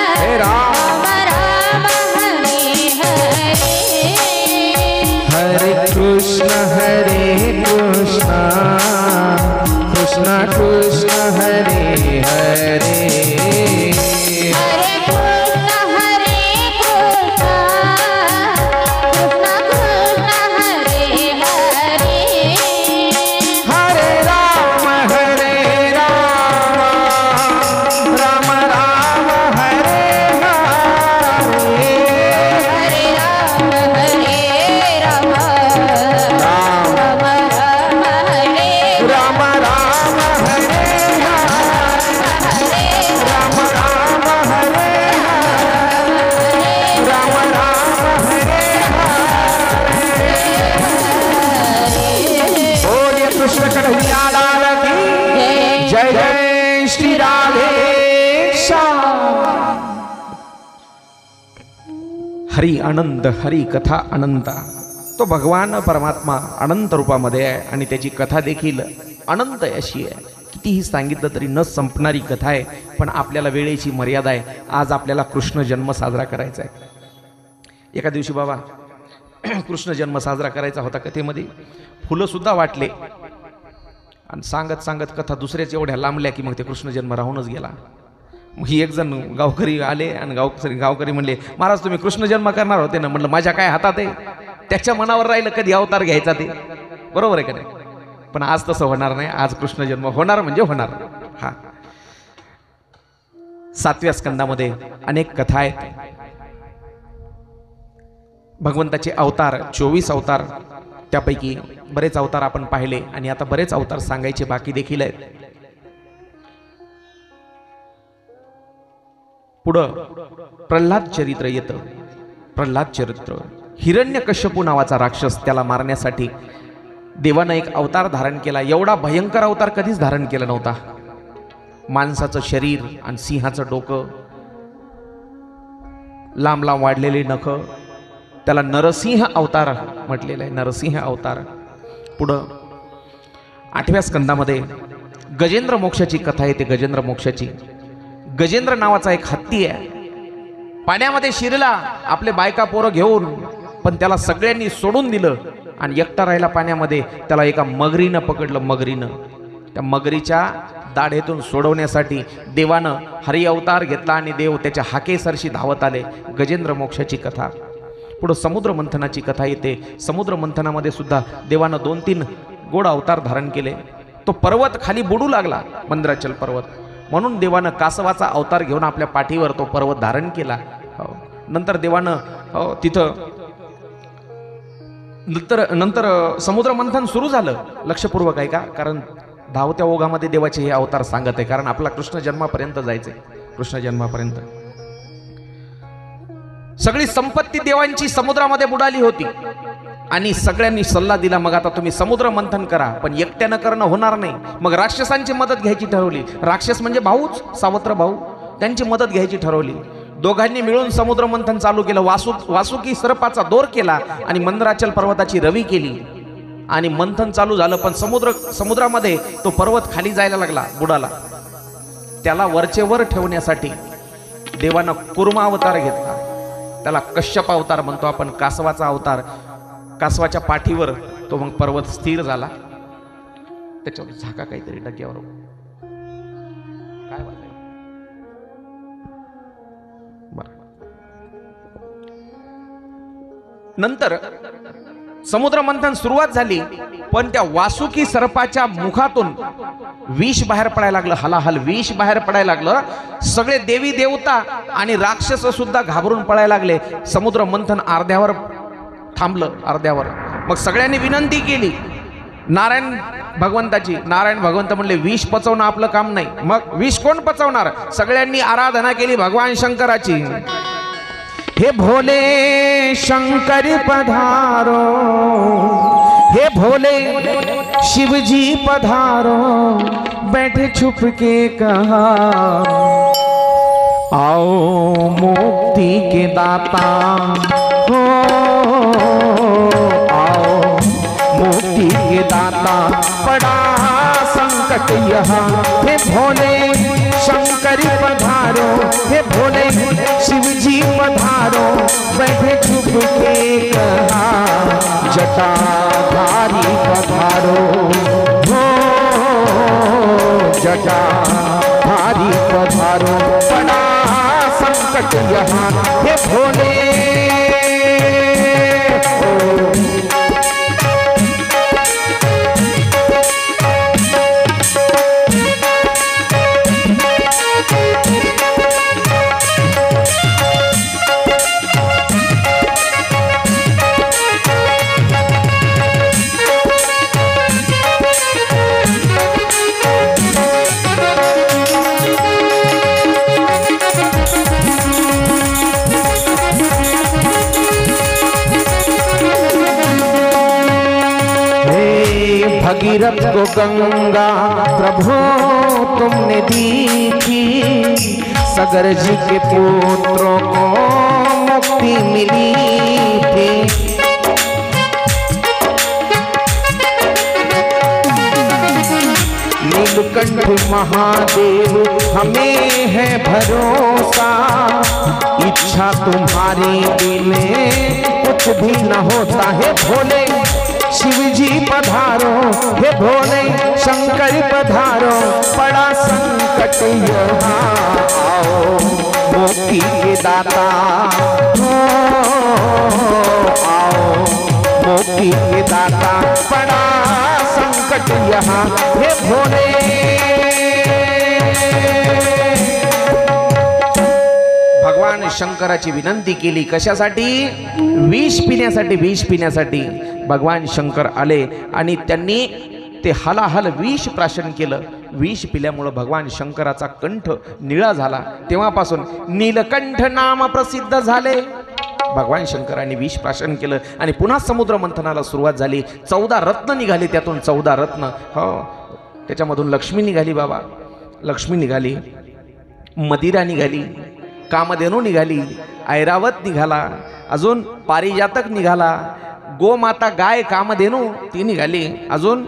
हे राम राम हरे हरे, हरे कृष्ण कृष्ण कृष्ण हरे हरे, हरे कृष्ण कृष्ण कृष्ण हरे हरे, हरे राम राम राम हरे हरे, हरे राम राम राम हरे राम राम हरे हरे, राम राम हरे राम राम हरे, बोलिए कृष्ण कन्हैया लाल की जय जय श्री राधे श्याम. हरी आनंद, हरी कथा अनंत. तो भगवान परमात्मा अनंत रूपामध्ये आहे आणि त्याची कथा देखील अनंत अशी आहे. कितीही सांगितलं तरी न संपणारी कथा आहे. पण आपल्याला वेळेची मर्यादा आहे. आज आपल्याला कृष्ण जन्म साजरा करायचा आहे. एका दिवशी बाबा कृष्ण जन्म साजरा करायचा होता. कथेमध्ये फुलं सुद्धा वाटले आणि सांगत सांगत कथा दुसऱ्याच एवढ्या लांबल्या की मग ते कृष्ण जन्म राहूनच गेला. मग ही एक जण गावकरी आले आणि गावकरी म्हणले, महाराज तुम्ही कृष्ण जन्म करणार होते ना. म्हणलं माझ्या काय हातात आहे, त्याच्या मनावर राहिलं कधी अवतार घ्यायचा ते. बरोबर आहे का नाही? पण आज तसं होणार नाही. आज कृष्ण जन्म होणार म्हणजे होणार. हा 7व्या स्कंदामध्ये अनेक कथा आहेत. भगवंताचे अवतार 24 अवतार, त्यापैकी बरेच अवतार आपण पाहिले आणि आता बरेच अवतार सांगायचे बाकी देखील आहेत. पुढं प्रल्हाद चरित्र येतं. प्रल्हाद चरित्र, हिरण्यकश्यपू नावाचा राक्षस, त्याला मारण्यासाठी देवानं एक अवतार धारण केला. एवढा भयंकर अवतार कधीच धारण केला नव्हता. माणसाचं शरीर आणि सिंहाचं डोकं, लांब लांब वाढलेले नख, त्याला नरसिंह अवतार म्हटलेलं आहे. नरसिंह अवतार. पुढं 8व्या स्कंदामध्ये गजेंद्र मोक्षाची कथा येते. गजेंद्र मोक्षाची. गजेंद्र नावाचा एक हत्ती आहे. पाण्यामध्ये शिरला आपले बायका पोरं घेऊन, पण त्याला सगळ्यांनी सोडून दिलं आणि एकटा राहिला पाण्यामध्ये. त्याला एका मगरीनं पकडलं. मगरीनं त्या मगरीच्या दाढेतून सोडवण्यासाठी देवानं हरी अवतार घेतला आणि देव त्याच्या हाकेसरशी धावत आले. गजेंद्र मोक्षाची कथा. पुढं समुद्र मंथनाची कथा येते. समुद्र मंथनामध्ये सुद्धा देवानं 2-3 गोड अवतार धारण केले. तो पर्वत खाली बुडू लागला, मंदराचल पर्वत, म्हणून देवानं कासवाचा अवतार घेऊन आपल्या पाठीवर तो पर्वत धारण केला. नंतर देवानं तिथं नंतर समुद्र मंथन सुरू झालं. लक्षपूर्वक आहे का? कारण धावत्या ओघामध्ये देवाचे हे अवतार सांगत आहे. कारण आपला कृष्ण जन्मापर्यंत जायचंय. कृष्ण जन्मापर्यंत सगळी संपत्ती देवांची समुद्रामध्ये बुडाली होती आणि सगळ्यांनी सल्ला दिला, मग आता तुम्ही समुद्र मंथन करा, पण एकट्यानं करणं होणार नाही. मग राक्षसांची मदत घ्यायची ठरवली. राक्षस म्हणजे भाऊच, सावत्र भाऊ, त्यांची मदत घ्यायची ठरवली. दोघांनी मिळून समुद्र मंथन चालू केलं. वासुकी सर्पाचा दोर केला आणि मंदराचल पर्वताची रवी केली आणि मंथन चालू झालं. पण समुद्रामध्ये तो पर्वत खाली जायला लागला, बुडाला. त्याला वरचेवर ठेवण्यासाठी देवानं कुर्मा अवतार घेतला. त्याला कश्यप अवतार म्हणतो आपण, कासवाचा अवतार. कासवाच्या पाठीवर तो मग पर्वत स्थिर झाला. त्याच्यावर झाका काहीतरी डग्यावर काय वाटलं बरं. नंतर समुद्र मंथन सुरुवात झाली, पण त्या वासुकी सर्पाच्या मुखातून विष बाहेर पडायला लागलं, हलाहल विष बाहेर पडायला लागलं. सगळे देवी देवता आणि राक्षस सुद्धा घाबरून पळायला लागले. समुद्र मंथन अर्ध्यावर थांबलं, अर्ध्यावर. मग सगळ्यांनी विनंती केली नारायण भगवंताची. नारायण भगवंत म्हणले विष पचवणं आपलं काम नाही. मग विष कोण पचवणार? सगळ्यांनी आराधना केली भगवान शंकराची. हे भोले शंकर पधारो, हे भोले शिवजी पधारो, बैठे छुप के कहा आओ मुक्ति के दाता हो, आओ मुक्ति के दाता, पड़ा संकट यहाँ। हे भोले शंकर पधारो, हे भोले शिवजी पधारो, बैठे छुप के कहा जटाधारी पधारो हो, जटाधारी पधारो, बड़ा संकट यहाँ। हे भोले भगीरथ को गंगा प्रभु तुमने दी थी, सगर जी के पुत्रों को मुक्ति मिली थी। नीलकंठ महादेव हमें है भरोसा, इच्छा तुम्हारी दिल में कुछ भी न होता। है भोले शिवजी पधारो, हे भोले शंकर पधारो, बड़ा संकट यहाँ। आओ मुक्ति के दाता हो, आओ मुक्ति के दाता, बड़ा संकट यहाँ। हे भोले भगवान शंकराची विनंती केली. कशासाठी? विष पिण्यासाठी. विष पिण्यासाठी भगवान शंकर आले आणि त्यांनी ते हलाहल विष प्राशन केलं. विष पिल्यामुळं भगवान शंकराचा कंठ निळा झाला. तेव्हापासून नीलकंठ नाम प्रसिद्ध झाले. भगवान शंकरांनी विष प्राशन केलं आणि पुन्हा समुद्र मंथनाला सुरुवात झाली. 14 रत्न निघाली त्यातून. 14 रत्न हो, त्याच्यामधून लक्ष्मी निघाली. बाबा लक्ष्मी निघाली, मदिरा निघाली, कामधेनू निघाली, ऐरावत निघाला, अजून पारिजातक निघाला, गोमाता गाय कामधेनू ती निघाली, अजून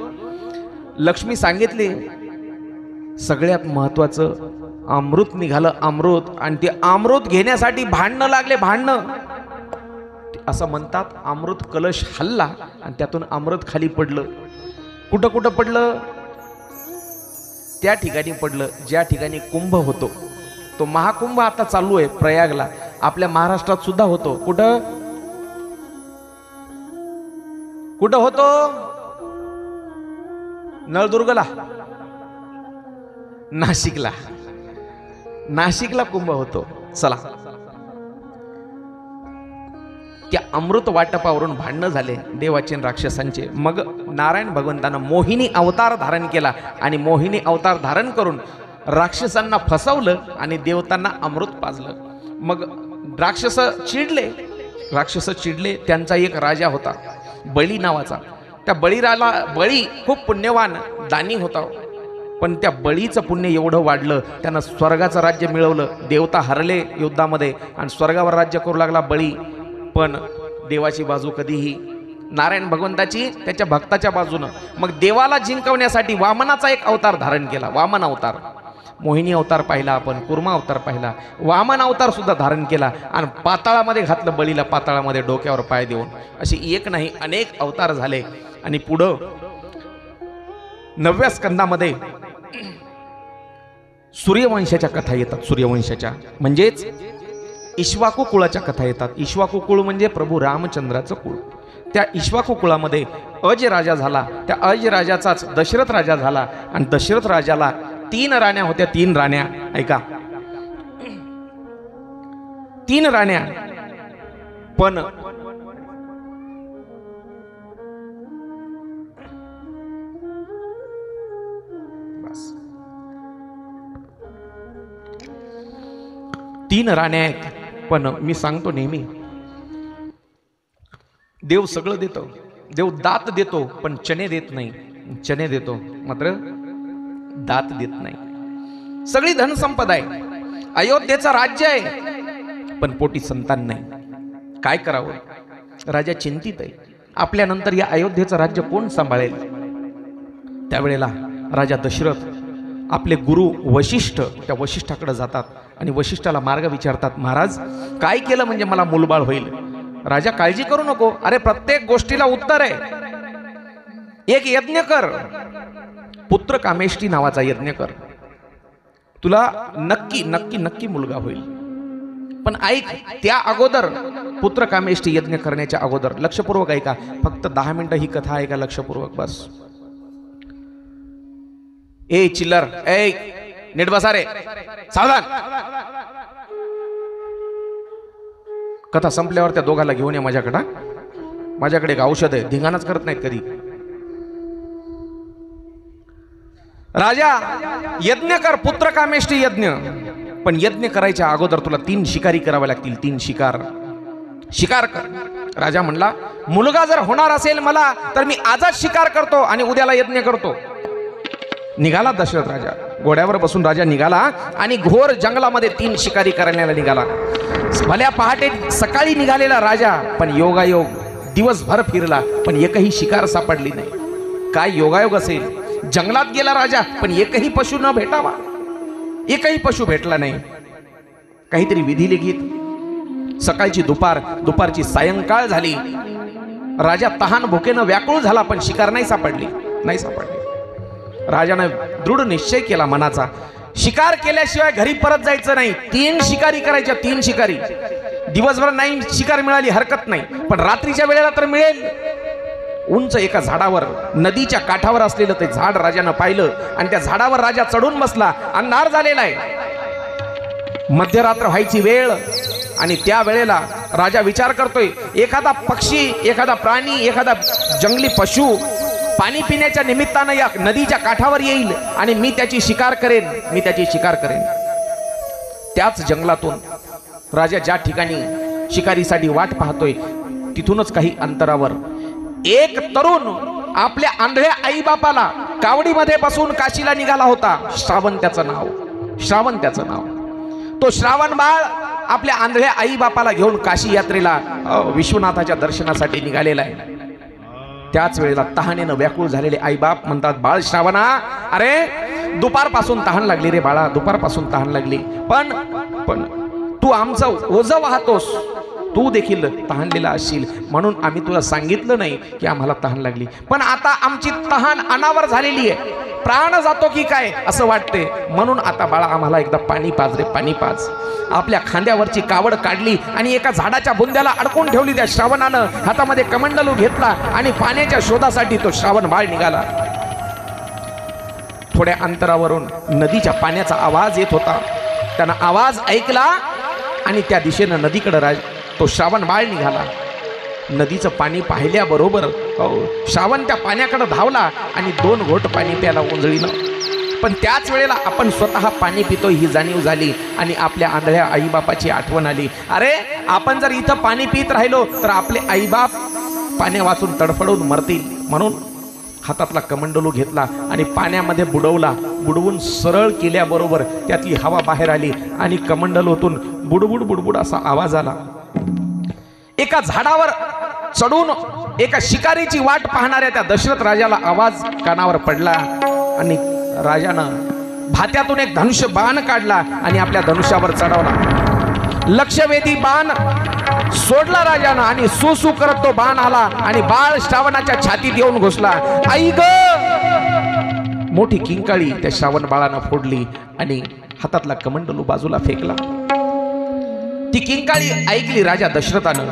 लक्ष्मी सांगितली. सगळ्यात महत्वाचं अमृत निघालं. अमृत. आणि ते अमृत घेण्यासाठी भांडणं लागले. भांडणं असं म्हणतात. अमृत कलश हल्ला आणि त्यातून अमृत खाली पडलं. कुठं कुठं पडलं? त्या ठिकाणी पडलं ज्या ठिकाणी कुंभ होतो. तो महाकुंभ आता चालू आहे प्रयागला. आपल्या महाराष्ट्रात सुद्धा होतो. कुठं कुठं होतो? नळदुर्गला, नाशिकला. नाशिकला कुंभ होतो. चला, त्या अमृत वाटपावरून भांडणं झाले देवाचे आणि राक्षसांचे. मग नारायण भगवंतानं मोहिनी अवतार धारण केला आणि मोहिनी अवतार धारण करून राक्षसांना फसवलं आणि देवतांना अमृत पाजलं. मग राक्षस चिडले. त्यांचा एक राजा होता बळी नावाचा. त्या बळी खूप पुण्यवान दानी होता. पण त्या बळीचं पुण्य एवढं वाढलं, त्यानं स्वर्गाचं राज्य मिळवलं. देवता हरले युद्धामध्ये आणि स्वर्गावर राज्य करू लागला बळी. पण देवाची बाजू कधीही नारायण भगवंताची त्याच्या भक्ताच्या बाजूनं. मग देवाला जिंकवण्यासाठी वामनाचा एक अवतार धारण केला. वामन अवतार. मोहिनी अवतार पाहिला आपण, कुर्मा अवतार पाहिला, वामन अवतार सुद्धा धारण केला आणि पाताळामध्ये घातलं बळीला. पाताळामध्ये डोक्यावर पाय देऊन. असे एक नाही अनेक अवतार झाले. आणि पुढं 9व्या स्कंदामध्ये सूर्यवंशाच्या कथा येतात. सूर्यवंशाच्या म्हणजेच इक्ष्वाकू कुळाच्या कथा येतात. इक्ष्वाकू कुळ म्हणजे प्रभू रामचंद्राचं कुळ. त्या इक्ष्वाकू कुळामध्ये अज राजा झाला. त्या अज राजाचाच दशरथ राजा झाला. आणि दशरथ राजाला 3 राण्या होत्या. 3 राण्या. ऐका, 3 राण्या. पण बस 3 राण्या आहेत. पण मी सांगतो नेहमी, देव सगळं देतो. देव दात देतो पण चणे देत नाही. चणे देतो मात्र दात देत नाही. सगळी धनसंपदा आहे, अयोध्येचं राज्य आहे, पण पोटी संतान नाही. काय करावं? राजा चिंतित आहे. आपल्यानंतर या अयोध्येचं राज्य कोण सांभाळेल? त्यावेळेला राजा दशरथ आपले गुरु वशिष्ठ त्या वशिष्ठाकडे जातात आणि वशिष्ठाला मार्ग विचारतात. महाराज, काय केलं म्हणजे मला मूलबाळ होईल? राजा, काळजी करू नको. अरे, प्रत्येक गोष्टीला उत्तर आहे. एक यज्ञ कर, पुत्र कामेष्टी नावाचा यज्ञ कर, तुला नक्की नक्की नक्की मुलगा होईल. पण ऐक, त्या अगोदर पुत्र कामेष्टी यज्ञ करण्याच्या अगोदर लक्षपूर्वक ऐका. फक्त 10 मिनिटं ही कथा ऐका लक्षपूर्वक, बस. ए चिल्लर, ए नीट बसा रे, सावधान. कथा संपल्यावर त्या दोघाला घेऊन या माझ्याकडे. माझ्याकडे एक औषध आहे. धिंगाणाच करत नाहीत कधी. राजा, यज्ञ कर, पुत्र कामेष्टी यज्ञ. पण यज्ञ करायच्या अगोदर तुला 3 शिकारी करावे लागतील. 3 शिकार कर. राजा म्हणला, मुलगा जर होणार असेल मला तर मी आजच शिकार करतो आणि उद्याला यज्ञ करतो. निघाला दशरथ राजा. घोड्यावर बसून राजा निघाला आणि घोर जंगलामध्ये 3 शिकारी करायला निघाला. भल्या पहाटे सकाळी निघालेला राजा, पण योगायोग दिवसभर फिरला पण एकही शिकार सापडली नाही. काय योगायोग असेल? जंगलात गेला राजा पण एकही पशु न भेटावा. एकही पशु भेटला नाही. काहीतरी विधी लिखित. सकाळची दुपारची सायंकाळ झाली. राजा तहान भुकेनं व्याकुळ झाला पण शिकार नाही सापडली. राजाने दृढ निश्चय केला मनाचा, शिकार केल्याशिवाय घरी परत जायचं नाही. 3 शिकारी करायच्या. 3 शिकारी. दिवसभर नाही शिकार मिळाली हरकत नाही, पण रात्रीच्या वेळेला तर मिळेल. उंच एका झाडावर, नदीच्या काठावर असलेलं ते झाड राजानं पाहिलं आणि त्या झाडावर राजा चढून बसला. अंधार झालेला आहे, मध्यरात्र व्हायची वेळ. आणि त्या वेळेला राजा विचार करतोय, एखादा पक्षी, एखादा प्राणी, एखादा जंगली पशु पाणी पिण्याच्या निमित्तानं या नदीच्या काठावर येईल आणि मी त्याची शिकार करेन. त्याच जंगलातून राजा ज्या ठिकाणी शिकारीसाठी वाट पाहतोय तिथूनच काही अंतरावर एक तरुण आपल्या आंधळ्या आईबापाला कावडीमध्ये बसून काशीला निघाला होता. श्रावण त्याचं नाव. तो श्रावण बाळ आपल्या आंधळ्या आईबापाला घेऊन काशी यात्रेला विश्वनाथाच्या दर्शनासाठी निघालेला आहे. त्याच वेळेला तहानेनं व्याकुळ झालेले आईबाप म्हणतात, बाळ श्रावणा, अरे दुपारपासून तहान लागली रे बाळा, दुपारपासून तहान लागली. पण तू आमचं ओझं वाहतोस, तू देखील तहानलेला असशील म्हणून आम्ही तुला सांगितलं नाही की आम्हाला तहान लागली. पण आता आमची तहान अनावर झालेली आहे, प्राण जातो की काय असं वाटते. म्हणून आता बाळा आम्हाला एकदा पाणी पाज रे, पाणी पाज. आपल्या खांद्यावरची कावड काढली आणि एका झाडाच्या बुंद्याला अडकून ठेवली. त्या श्रावणानं हातामध्ये कमंडलू घेतला आणि पाण्याच्या शोधासाठी तो श्रावण बाळ निघाला. थोड्या अंतरावरून नदीच्या पाण्याचा आवाज येत होता. त्यानं आवाज ऐकला आणि त्या दिशेनं नदीकडे तो श्रावण बाळ निघाला. नदीचं पाणी पाहिल्याबरोबर श्रावण त्या पाण्याकडे धावला आणि 2 घोट पाणी प्याला उंजळीनं. पण त्याच वेळेला आपण स्वतः पाणी पितो ही जाणीव झाली आणि आपल्या आंधळ्या आईबापाची आठवण आली. अरे, आपण जर इथं पाणी पित राहिलो तर आपले आईबाप पाण्या वाचून तडफडून मरतील. म्हणून हातातला कमंडलू घेतला आणि पाण्यामध्ये बुडवला. बुडवून सरळ केल्याबरोबर त्यातली हवा बाहेर आली आणि कमंडलूतून बुडबुड बुडबुड असा आवाज आला. एका झाडावर चढून एका शिकारीची वाट पाहणाऱ्या त्या दशरथ राजाला आवाज कानावर पडला आणि राजानं भात्यातून एक धनुष्य बाण काढला आणि आपल्या धनुष्यावर चढवला. लक्षवेधी बाण सोडला राजानं आणि सुसू करत तो बाण आला आणि बाळ श्रावणाच्या छातीत येऊन घुसला. आई ग, मोठी किंकाळी त्या श्रावण बाळानं फोडली आणि हातातला कमंडलू बाजूला फेकला. ती किंकाळी ऐकली राजा दशरथानं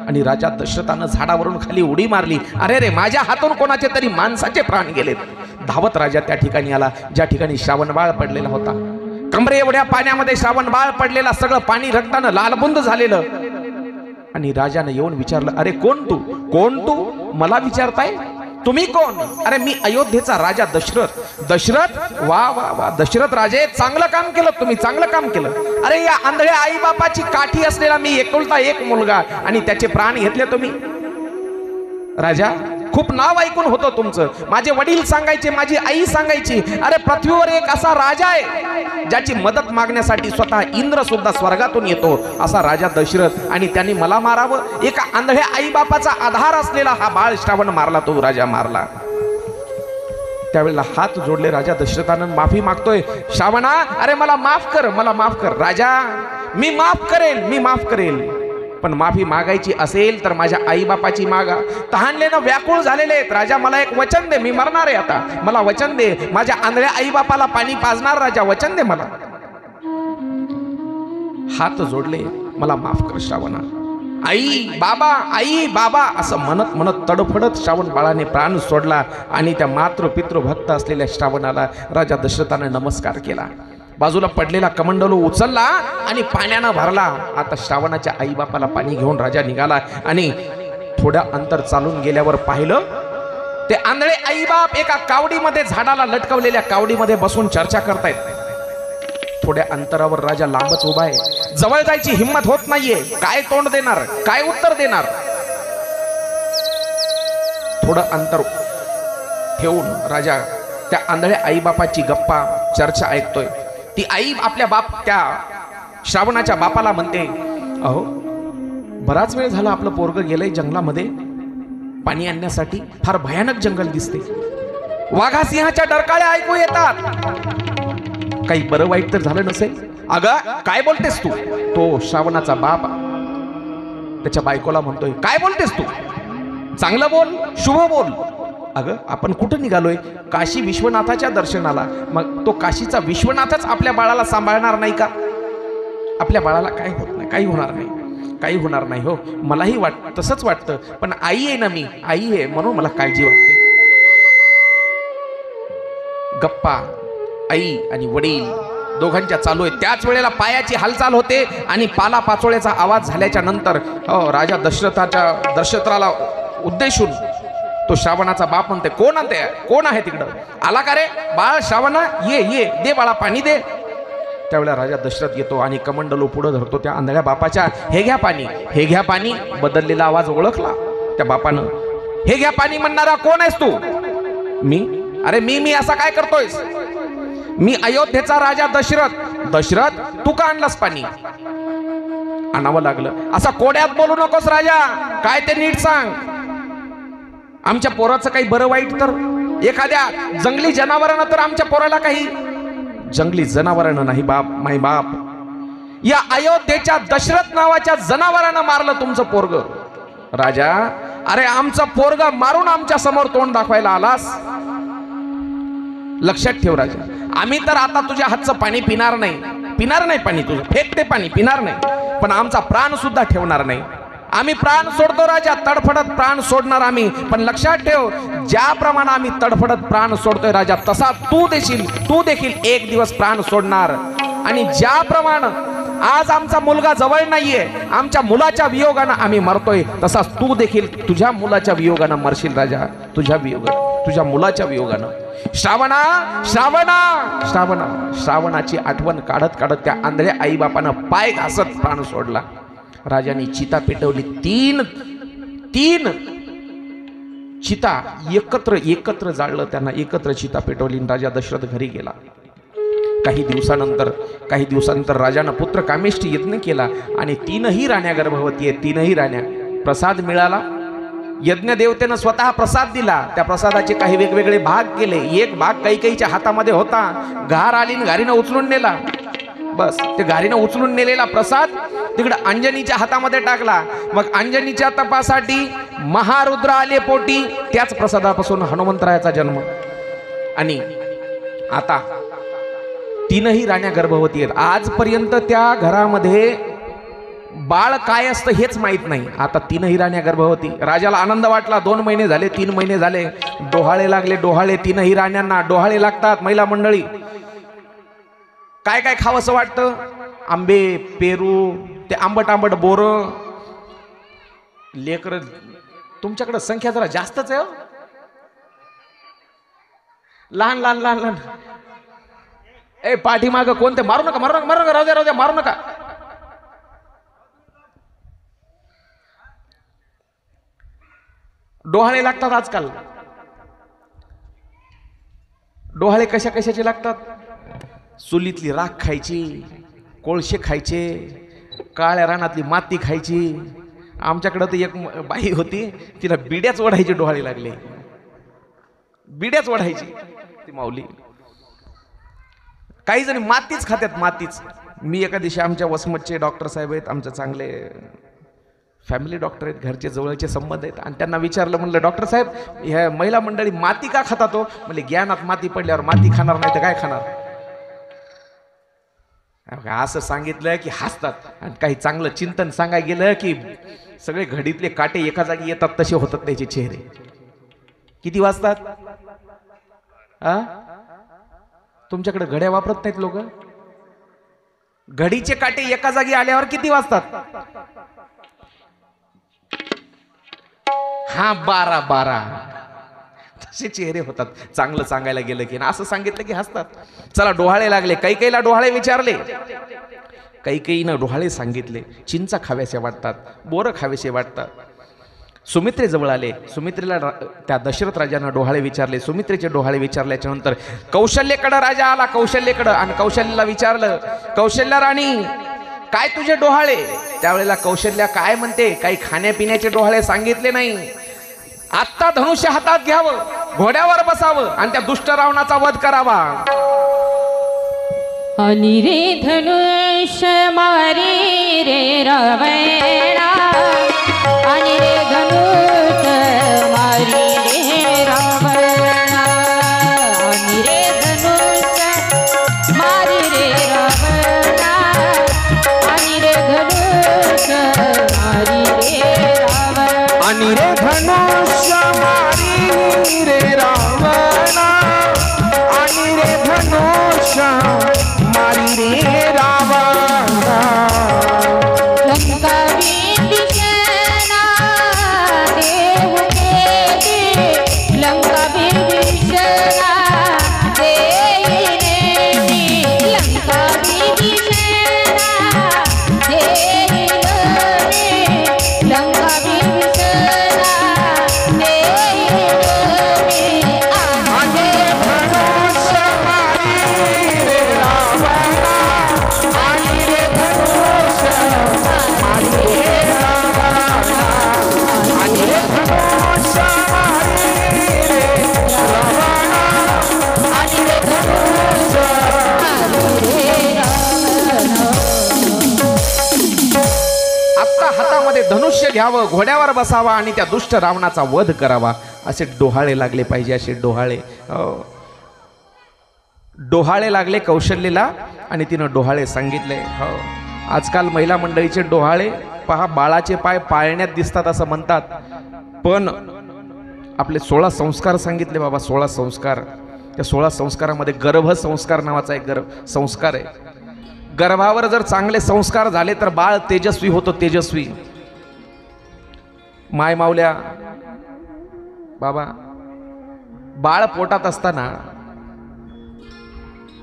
आणि राजा दशरथानं झाडावरून खाली उडी मारली. अरे रे, माझ्या हातून कोणाचे तरी माणसाचे प्राण गेलेत. धावत राजा त्या ठिकाणी आला ज्या ठिकाणी श्रावण बाळ पडलेला होता. कमरे एवढ्या पाण्यामध्ये श्रावण बाळ पडलेला, सगळं पाणी रक्तानं लालबुंद झालेलं. आणि राजाने येऊन विचारलं, अरे कोण तू, कोण तू, मला विचारताय, तुम्ही कोण? अरे मी अयोध्येचा राजा दशरथ. दशरथ, वा वा वा, दशरथ राजे, चांगलं काम केलं तुम्ही, चांगलं काम केलं. अरे या आंधळ्या आई बापाची काठी असलेला मी एकुलता एक मुलगा आणि त्याचे प्राण घेतले तुम्ही. राजा, खूप नाव ऐकून होतं तुमचं. माझे वडील सांगायचे, माझी आई सांगायची, अरे पृथ्वीवर एक असा राजा आहे ज्याची मदत मागण्यासाठी स्वतः इंद्र सुद्धा स्वर्गातून येतो, असा राजा दशरथ. आणि त्यांनी मला मारावं. एका आंधळ्या आई बापाचा आधार असलेला हा बाळ श्रावण मारला, तो राजा मारला. त्यावेळेला हात जोडले राजा दशरथानं माफी मागतोय. श्रावणा, अरे मला माफ कर, मला माफ कर. राजा, मी माफ करेल, मी माफ करेल, पण माफी मागायची असेल तर माझ्या आई बापाची मागा. तहानलेनं व्याकुळ झालेले आहेत. राजा, मला एक वचन दे, मी मरणार आहे आता, मला वचन दे. माझ्या आंधळ्या आई बापाला पाणी पाजणार राजा, वचन दे मला. हात जोडले, मला माफ कर श्रावणा. आई बाबा, आई बाबा असं म्हणत म्हणत तडफडत श्रावण बाळाने प्राण सोडला. आणि त्या मातृ पितृ भक्त असलेल्या श्रावणाला राजा दशरथाने नमस्कार केला. बाजूला पडलेला कमंडलू उचलला आणि पाण्यानं भरला. आता श्रावणाच्या आई बापाला पाणी घेऊन राजा निघाला. आणि थोड्या अंतर चालून गेल्यावर पाहिलं, ते आंधळे आई बाप एका कावडीमध्ये, झाडाला लटकवलेल्या कावडीमध्ये बसून चर्चा करतायत. थोड्या अंतरावर राजा लांबच उभा आहे. जवळ जायची हिंमत होत नाहीये. काय तोंड देणार, काय उत्तर देणार. थोडं अंतर ठेवून राजा त्या आंधळ्या आई बापाची गप्पा चर्चा ऐकतोय. ती आई आपल्या त्या श्रावणाच्या बापाला म्हणते, अहो बराच वेळ झाला आपलं पोरग गेलंय जंगलामध्ये पाणी आणण्यासाठी. फार भयानक जंगल दिसते. वाघा सिंहाच्या डरकाळ्या ऐकू येतात. काही बरं वाईट तर झालं नसेल. अगं काय बोलतेस तू? तो श्रावणाचा बाप त्याच्या बायकोला म्हणतोय, काय बोलतेस तू? चांगलं बोल, शुभ बोल. अगं आपण कुठं निघालोय? काशी विश्वनाथाच्या दर्शनाला. मग तो काशीचा विश्वनाथच आपल्या बाळाला सांभाळणार नाही का? आपल्या बाळाला काय होत नाही, काही होणार नाही, काही होणार नाही. हो, मलाही तसंच वाटतं, पण आई आहे ना, मी आई आहे म्हणून मला काळजी वाटते. गप्पा आई आणि वडील दोघांच्या चालू आहे. त्याच वेळेला पायाची हालचाल होते आणि पाला पाचोळ्याचा आवाज झाल्याच्या नंतर राजा दशरथाला उद्देशून तो श्रावणाचा बाप म्हणते, कोण आहे तिकडं? आला का रे बाळ श्रावणा, ये दे बाळा पाणी दे. त्यावेळेला राजा दशरथ येतो आणि कमंडलू पुढे धरतो त्या आंधळ्या बापाच्या. हे घ्या पाणी, हे घ्या पाणी. बदललेला आवाज ओळखला त्या बापानं. हे घ्या पाणी म्हणणारा कोण आहेस तू? मी. अरे मी असा काय करतोयस? मी अयोध्येचा राजा दशरथ. दशरथ, तू का आणलास पाणी? आणावं लागलं. असा कोड्यात बोलू नकोस राजा, काय ते नीट सांग. आमच्या पोराचं काही बरं वाईट तर, एखाद्या जंगली जनावरानं तर आमच्या पोराला काही. जंगली जनावरानं नाही बाप, माय बाप, या अयोध्येच्या दशरथ नावाच्या जनावरानं मारलं तुमचं पोरग. राजा, अरे आमचं पोरग मारून आमच्या समोर तोंड दाखवायला आलास? लक्षात ठेव राजा, आम्ही तर आता तुझ्या हातचं पाणी पिणार नाही पाणी तुझं, फेक ते पाणी पिणार नाही, पण आमचा प्राण सुद्धा ठेवणार नाही. आम्ही प्राण सोडतो राजा, तडफडत प्राण सोडणार आम्ही. पण लक्षात ठेव, ज्याप्रमाणे आम्ही तडफडत प्राण सोडतोय राजा, तसा तू देखील एक दिवस प्राण सोडणार. आणि ज्याप्रमाणे आज आमचा मुलगा जवळ नाहीये, आमच्या मुलाच्या वियोगानं आम्ही मरतोय, तसाच तू देखील तुझ्या मुलाच्या वियोगानं मरशील राजा. तुझ्या मुलाच्या वियोगानं. श्रावणाची आठवण काढत काढत त्या आंधळ्या आई बापानं पाय घासत प्राण सोडला. राजाने चिता पेटवली. तीन चिता एकत्र जाळलं. त्यांना एकत्र चिता पेटवली. राजा दशरथ घरी गेला. काही दिवसानंतर राजानं पुत्र कामेष्ठी यज्ञ केला आणि 3ही राण्या गर्भवती आहेत. 3ही राण्या. प्रसाद मिळाला. यज्ञ देवतेनं स्वतः प्रसाद दिला. त्या प्रसादाचे काही वेगवेगळे भाग केले. एक भाग कैकेयीच्या हातामध्ये होता. घार आली, घारीनं उचलून नेला. बस ते घारीनं उचलून नेलेला प्रसाद तिकडे अंजनीच्या हातामध्ये टाकला. मग अंजनीच्या तपासाठी महारुद्र आले पोटी. त्याच प्रसादापासून हनुमंतरायाचा जन्म. आणि आता तीनही राण्या गर्भवती आहेत. आजपर्यंत त्या घरामध्ये बाळ काय असतं हेच माहित नाही. आता तीनही राण्या गर्भवती. राजाला आनंद वाटला. 2 महिने झाले, 3 महिने झाले, डोहाळे लागले. डोहाळे तीनही राण्यांना डोहाळे लागतात. महिला मंडळी काय काय खावंसं वाटतं? आंबे, पेरू, ते आंबट आंबट बोर. लेकर तुमच्याकडे संख्या जरा जास्तच आहे. लहान लहान लहान लहान. ए पाठीमाग कोणते? मारू नका, मारू नका, मारू नका, राहू द्या, राहू द्या, मारू नका. डोहाळे लागतात आजकाल. डोहाळे कशा कशाचे लागतात? चुलीतली राख खायची, कोळशे खायचे, काळ्या रानातली माती खायची. आमच्याकडं तर एक बाई होती, तिला बिड्याच ओढायचे डोहाळे लागले. बिड्याच ओढायची ती माऊली. काही जण मातीच खात्यात, मातीच. मी एका दिवशी आमच्या वसमतचे डॉक्टर साहेब आहेत, आमचे चांगले फॅमिली डॉक्टर आहेत, घरचे जवळचे संबंध आहेत. आणि त्यांना विचारलं, म्हणलं डॉक्टर साहेब ह्या महिला मंडळी माती का खातात? हो म्हणजे ज्ञानात माती पडल्यावर माती खाणार नाही तर काय खाणार? असं सांगितलं की हसतात. आणि काही चांगलं चिंतन सांगायला गेलं की सगळे घडीतले काटे एका जागी येतात तसे होतात त्याचे चेहरे. किती वाजतात? तुमच्याकडे घड्या वापरत नाहीत लोक? घडीचे काटे एका जागी आल्यावर किती वाजतात? हा 12 तसे चेहरे होतात चांगलं सांगायला गेलं की. असं सांगितलं की हसतात. चला डोहाळे लागले. काही डोहाळे विचारले, काही डोहाळे सांगितले. चिंचा खाव्यासे वाटतात, बोरं खावेसे वाटतात. सुमित्रेजवळ आले. सुमित्रेला त्या दशरथ राजानं डोहाळे विचारले. सुमित्रेचे डोहाळे विचारल्याच्या नंतर कौशल्येकडे राजा आला. कौशल्येकडं. आणि कौशल्याला विचारलं, कौशल्या राणी काय तुझे डोहाळे? त्यावेळेला कौशल्या काय म्हणते? काही खाण्यापिण्याचे डोहाळे सांगितले नाही. आत्ता धनुष्य हातात घ्यावं, घोड्यावर बसावं आणि त्या दुष्ट रावणाचा वध करावा. आणि रे धनुष्य मारी रे रावणा, आणि रे धनुष्य मारी रे रावणा, आणि रे धनुष्य मारी रे रावणा, आणि रे धनुष्य मारी रे रावणा, आणि रे धनुष्य मारी रे रावणा, आणि रे धनुष्य मारी रे रावणा. लंका विभीषणा देव देवी, लंका विभीषणा देवी, लंका विभीषणा देवी, लंका विभीषणा देवी. हातामध्ये धनुष्य घ्यावं, घोड्यावर बसावा आणि त्या दुष्ट रावणाचा वध करावा. असे डोहाळे लागले पाहिजे. असे डोहाळे डोहाळे लागले कौशल्येला आणि तिनं डोहाळे सांगितले. हो आजकाल महिला मंडळीचे डोहाळे पहा, बाळाचे पाय पाळण्यात दिसतात असं म्हणतात, पण आपले 16 संस्कार सांगितले बाबा. 16 संस्कार. त्या 16 संस्कारामध्ये गर्भसंस्कार नावाचा एक संस्कार आहे. गर्भावर जर चांगले संस्कार झाले तर बाळ तेजस्वी होतो. तेजस्वी. माय माऊल्या बाबा, बाळ पोटात असताना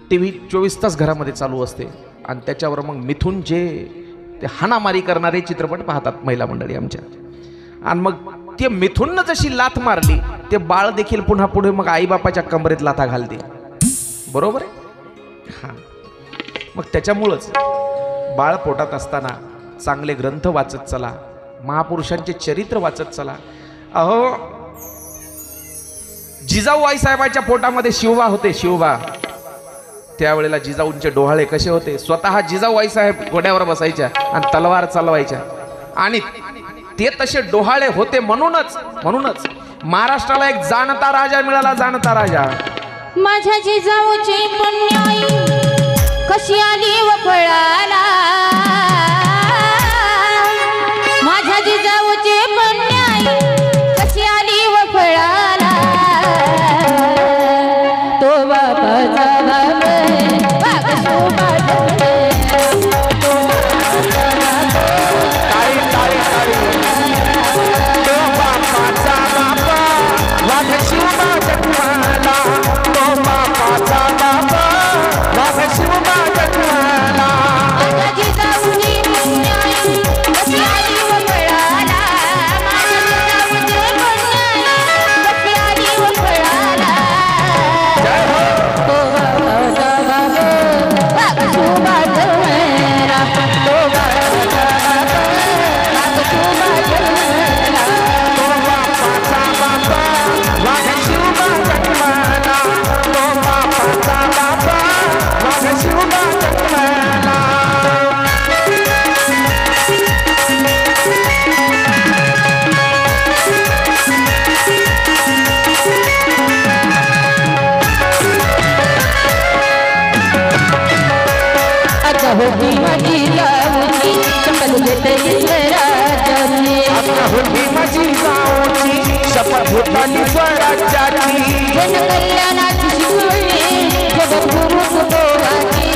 टीव्ही 24 तास घरामध्ये चालू असते आणि त्याच्यावर मग मिथून जे ते हाणामारी करणारे चित्रपट पाहतात महिला मंडळी आमच्या. आणि मग ते मिथूननं जशी लाथ मारली ते बाळ देखील पुन्हा पुढे मग आईबापाच्या कमरेत लाथा घालते. बरोबर आहे? हां. मग त्याच्यामुळंच बाळ पोटात असताना चांगले ग्रंथ वाचत चला, महापुरुषांचे चरित्र वाचत चला. अहो जिजाऊ आईसाहेबाच्या पोटामध्ये शिवबा होते. शिवबा. त्यावेळेला जिजाऊंचे डोहाळे कसे होते? स्वतः जिजाऊ आईसाहेब घोड्यावर बसायच्या आणि तलवार चालवायच्या आणि ते तसे डोहाळे होते. म्हणूनच महाराष्ट्राला एक जाणता राजा मिळाला. जाणता राजा. माझ्या जिजाऊची पुण्याई कशी आली व फळाला माझ्या जिजाऊची पुण्याई कशी आली व फळाला तो बापाचा बाप बाप सोबत होती माझी जाऊची शपथ घेतली स्वराज्याची होती माझी जाऊची शपथ घेतली स्वराज्याची जनकल्याणाची शिकवणी जगद्गुरु तुकोबाची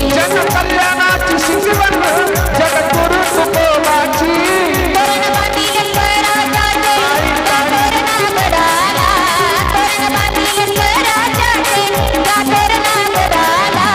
जनकल्याणाची शिकवण जगद्गुरु तुकोबाची तोरण बांधील स्वराज्याचे गाठोर नागडाला तोरण बांधील स्वराज्याचे गाठोर नागडाला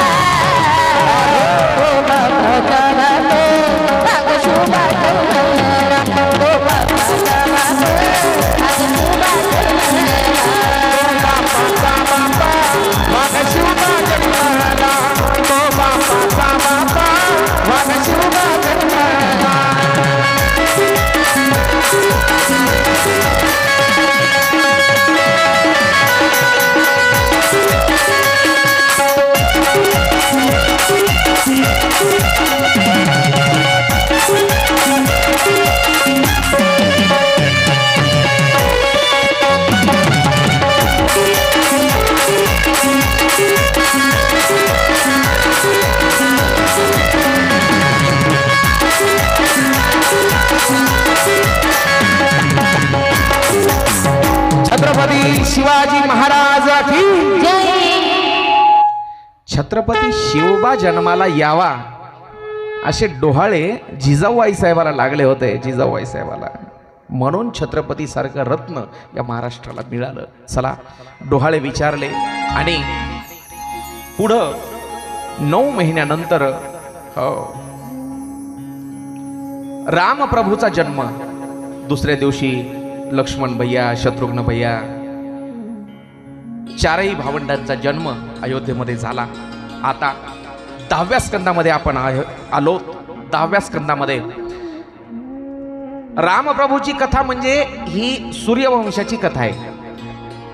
छत्रपती शिवाजी महाराज की छत्रपती शिवबा जन्माला यावा असे डोहाळे जिजाऊ आईसाहेबाला लागले होते. जिजाऊ आईसाहेबाला म्हणून छत्रपती सारखं रत्न या महाराष्ट्राला मिळालं. चला डोहाळे विचारले आणि पुढं 9 महिन्यानंतर हो रामप्रभूचा जन्म. दुसऱ्या दिवशी लक्ष्मण भैया शत्रुघ्न भैया चारही भावंडांचा जन्म अयोध्येमध्ये झाला. आता 10व्या स्कंदामध्ये आपण आलो. 10व्या स्कंदामध्ये रामप्रभूची कथा म्हणजे ही सूर्यवंशाची कथा आहे.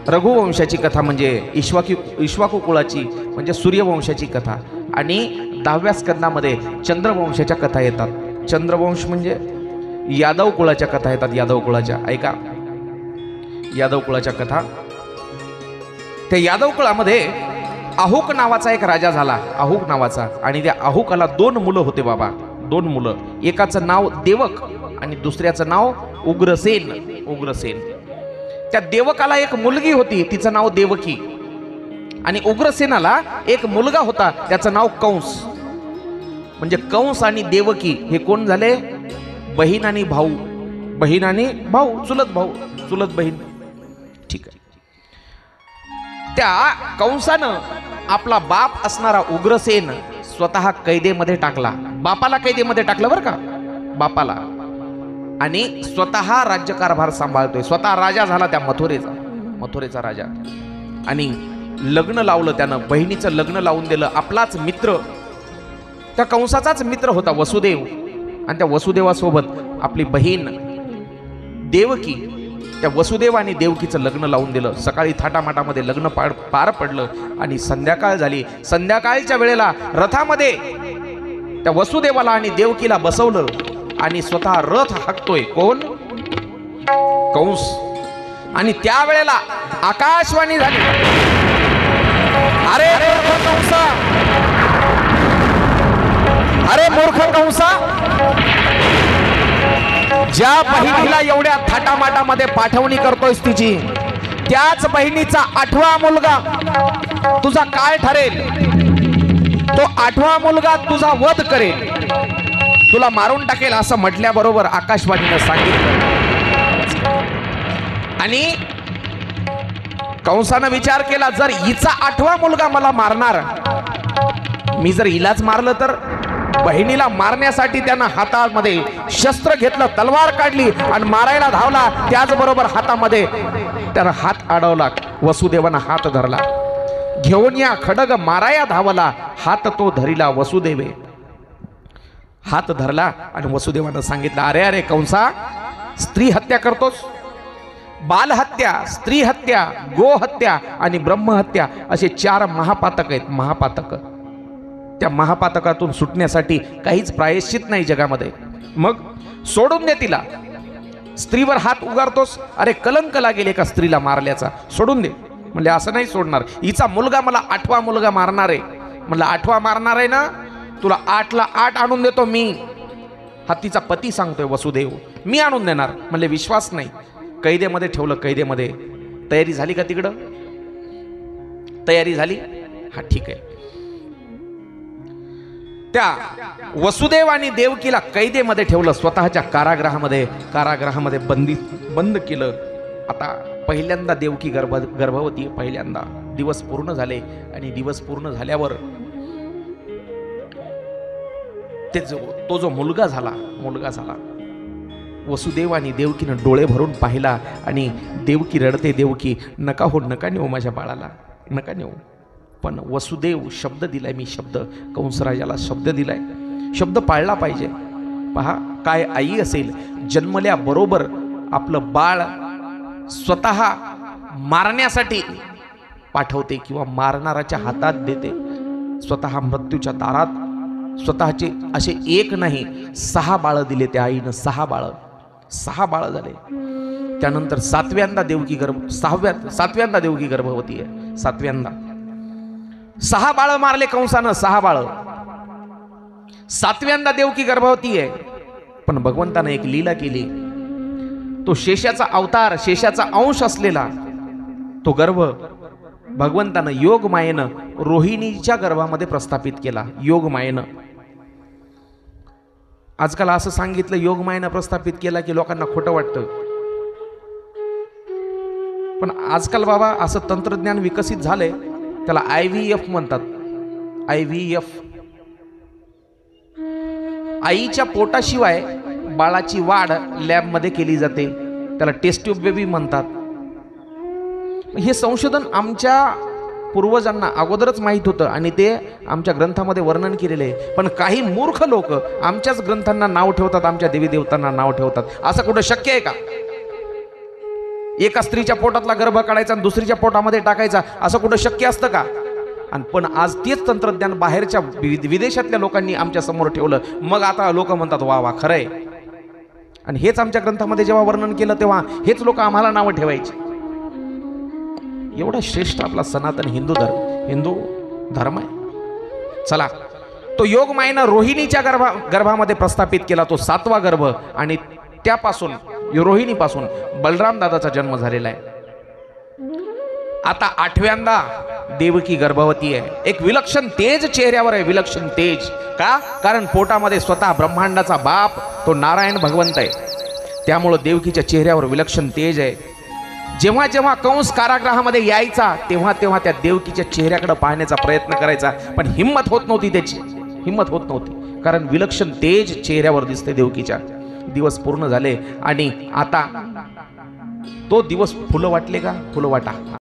रघुवंशाची कथा म्हणजे इक्ष्वाकू कुळाची म्हणजे सूर्यवंशाची कथा. आणि 10व्या स्कंदामध्ये चंद्रवंशाच्या कथा येतात. चंद्रवंश म्हणजे यादव कुळाच्या कथा येतात. यादव कुळाच्या ऐका यादव कुळाच्या कथा. त्या यादव कुळामध्ये अहुक नावाचा एक राजा झाला. अहुक नावाचा. आणि त्या अहुकाला 2 मुलं होते बाबा. 2 मुलं. एकाचं नाव देवक आणि दुसऱ्याचं नाव उग्रसेन. उग्रसेन. त्या देवकाला एक मुलगी होती तिचं नाव देवकी. आणि उग्रसेनाला एक मुलगा होता त्याचं नाव कंस. म्हणजे कंस आणि देवकी हे कोण झाले? बहीण आणि भाऊ. बहीण आणि भाऊ. चुलत भाऊ चुलत बहीण. ठीक आहे. त्या कंसानं आपला बाप असणारा उग्रसेन स्वतः कैदेमध्ये टाकला. बापाला कैदेमध्ये टाकलं बरं का. बापाला. आणि स्वतः राज्यकारभार सांभाळतोय. स्वतः राजा झाला त्या मथुरेचा राजा. आणि लग्न लावलं त्यानं. बहिणीचं लग्न लावून दिलं. आपलाच मित्र त्या कंसाचाच मित्र होता वसुदेव. आणि त्या वसुदेवासोबत आपली बहीण देवकी. त्या वसुदेव आणि देवकीचं लग्न लावून दिलं. सकाळी थाटामाटामध्ये लग्न पार पडलं आणि संध्याकाळ झाली. संध्याकाळच्या वेळेला रथामध्ये त्या वसुदेवाला आणि देवकीला बसवलं आणि स्वतः रथ हाकतोय कोण? कंस. आणि त्यावेळेला आकाशवाणी झाली. ज्या बहिणीला एवढ्या थाटामाटामध्ये पाठवणी करतोयस तिची, त्याच बहिणीचा 8वा मुलगा तुझा काय ठरेल? तो 8वा मुलगा तुझा वध करेल, तुला मारून टाकेल असं म्हटल्याबरोबर आकाशवाणीनं सांगितलं. आणि कंसानं विचार केला, जर हिचा 8वा मुलगा मला मारणार, मी जर हिलाच मारलं तर? बहिणीला मारण्यासाठी त्यानं हातामध्ये शस्त्र घेतलं, तलवार काढली आणि मारायला धावला. त्याचबरोबर हातामध्ये त्यानं हात अडवला. वसुदेवानं हात धरला. घेऊन या खडग माराया धावला, हात तो धरिला वसुदेवे. हात धरला आणि वसुदेवानं सांगितलं, अरे अरे कंसा, स्त्री हत्या करतोस? बालहत्या, स्त्री हत्या, गोहत्या आणि ब्रह्महत्या असे 4 महापातक आहेत. महापातक. त्या महापातकातून सुटण्यासाठी काहीच प्रायश्चित नाही जगामध्ये. मग सोडून दे तिला. स्त्रीवर हात उगारतोस, अरे कलंक लागेल एका स्त्रीला मारल्याचा, सोडून दे. म्हणजे असं नाही सोडणार, हिचा मुलगा मला 8वा मुलगा मारणार आहे. म्हणलं 8वा मारणार आहे ना, तुला 8ला 8 आणून देतो मी. हा तिचा पती सांगतोय वसुदेव, मी आणून देणार. म्हणले विश्वास नाही. कैदेमध्ये ठेवलं. कैदेमध्ये. तयारी झाली का तिकडं? तयारी झाली? हा ठीक आहे. त्या वसुदेव आणि देवकीला कैदेमध्ये ठेवलं, स्वतःच्या कारागृहामध्ये बंद केलं. आता पहिल्यांदा देवकी गर्भवती. पहिल्यांदा दिवस पूर्ण झाले आणि दिवस पूर्ण झाल्यावर तो जो मुलगा झाला, वसुदेव आणि देवकीनं डोळे भरून पाहिला आणि देवकी रडते. देवकी, नका नेऊ माझ्या बाळाला, नका नेऊ. पण वसुदेव शब्द दिलाय, मी शब्द, कंसराजाला शब्द दिलाय, शब्द पाळला पाहिजे. पहा, काय आई असेल, जन्मल्याबरोबर आपलं बाळ स्वतः मारण्यासाठी पाठवते किंवा मारणाराच्या हातात देते. स्वतः मृत्यूच्या दारात स्वतःचे असे 1 नाही 6 बाळ दिले त्या आईनं. 6 बाळ झाले. त्यानंतर 7व्यांदा देवकी गर्भवती आहे. 7व्यांदा 6 बाळ मारले कंसानं. 6 बाळ. 7व्यांदा देवकी गर्भवती आहे. पण भगवंतानं एक लीला केली. तो शेषाचा अवतार, शेषाचा अंश असलेला तो गर्भ भगवंतानं योगमायेनं रोहिणीच्या गर्भामध्ये प्रस्थापित केला. योगमायेनं. आजकाल असं सांगितलं योगमायेनं प्रस्थापित केला की लोकांना खोटं वाटतं. पण आजकाल बाबा असं तंत्रज्ञान विकसित झालंय, त्याला IVF म्हणतात. IVF. आईच्या पोटाशिवाय बाळाची वाढ लॅबमध्ये केली जाते, त्याला टेस्ट ट्यूब बेबी म्हणतात. हे संशोधन आमच्या पूर्वजांना अगोदरच माहीत होतं आणि ते आमच्या ग्रंथामध्ये वर्णन केलेले आहे. पण काही मूर्ख लोक आमच्याच ग्रंथांना नाव ठेवतात, आमच्या देवी देवतांना नाव ठेवतात. असं कुठं शक्य आहे का? एका स्त्रीच्या पोटातला गर्भ काढायचा आणि दुसरीच्या पोटामध्ये टाकायचा, असं कुठं शक्य असतं का? आणि पण आज तेच तंत्रज्ञान बाहेरच्या विदेशातल्या लोकांनी आमच्या समोर ठेवलं. मग आता लोक म्हणतात वा वा, खरंय. आणि हेच आमच्या ग्रंथामध्ये जेव्हा वर्णन केलं तेव्हा हेच लोक आम्हाला नावं ठेवायची. एवढा श्रेष्ठ आपला सनातन हिंदू धर्म आहे. चला, तो योगमायेनं रोहिणीच्या गर्भामध्ये प्रस्थापित केला तो 7वा गर्भ. आणि त्यापासून, रोहिणीपासून बलराम दादाचा जन्म झालेला आहे. आता 8व्यांदा देवकी गर्भवती आहे. एक विलक्षण तेज चेहऱ्यावर आहे, विलक्षण तेज. का? कारण पोटामध्ये स्वतः ब्रह्मांडाचा बाप तो नारायण भगवंत आहे. त्यामुळं देवकीच्या चेहऱ्यावर विलक्षण तेज आहे. जेव्हा जेव्हा कंस कारागृहामध्ये यायचा तेव्हा तेव्हा त्या देवकीच्या चेहऱ्याकडे पाहण्याचा प्रयत्न करायचा, पण हिंमत होत नव्हती त्याची. हिंमत होत नव्हती, कारण विलक्षण तेज चेहऱ्यावर दिसते देवकीच्या. दिवस पूर्ण झाले आणि आता तो दिवस फुलं वाटले का? फुलं वाटा.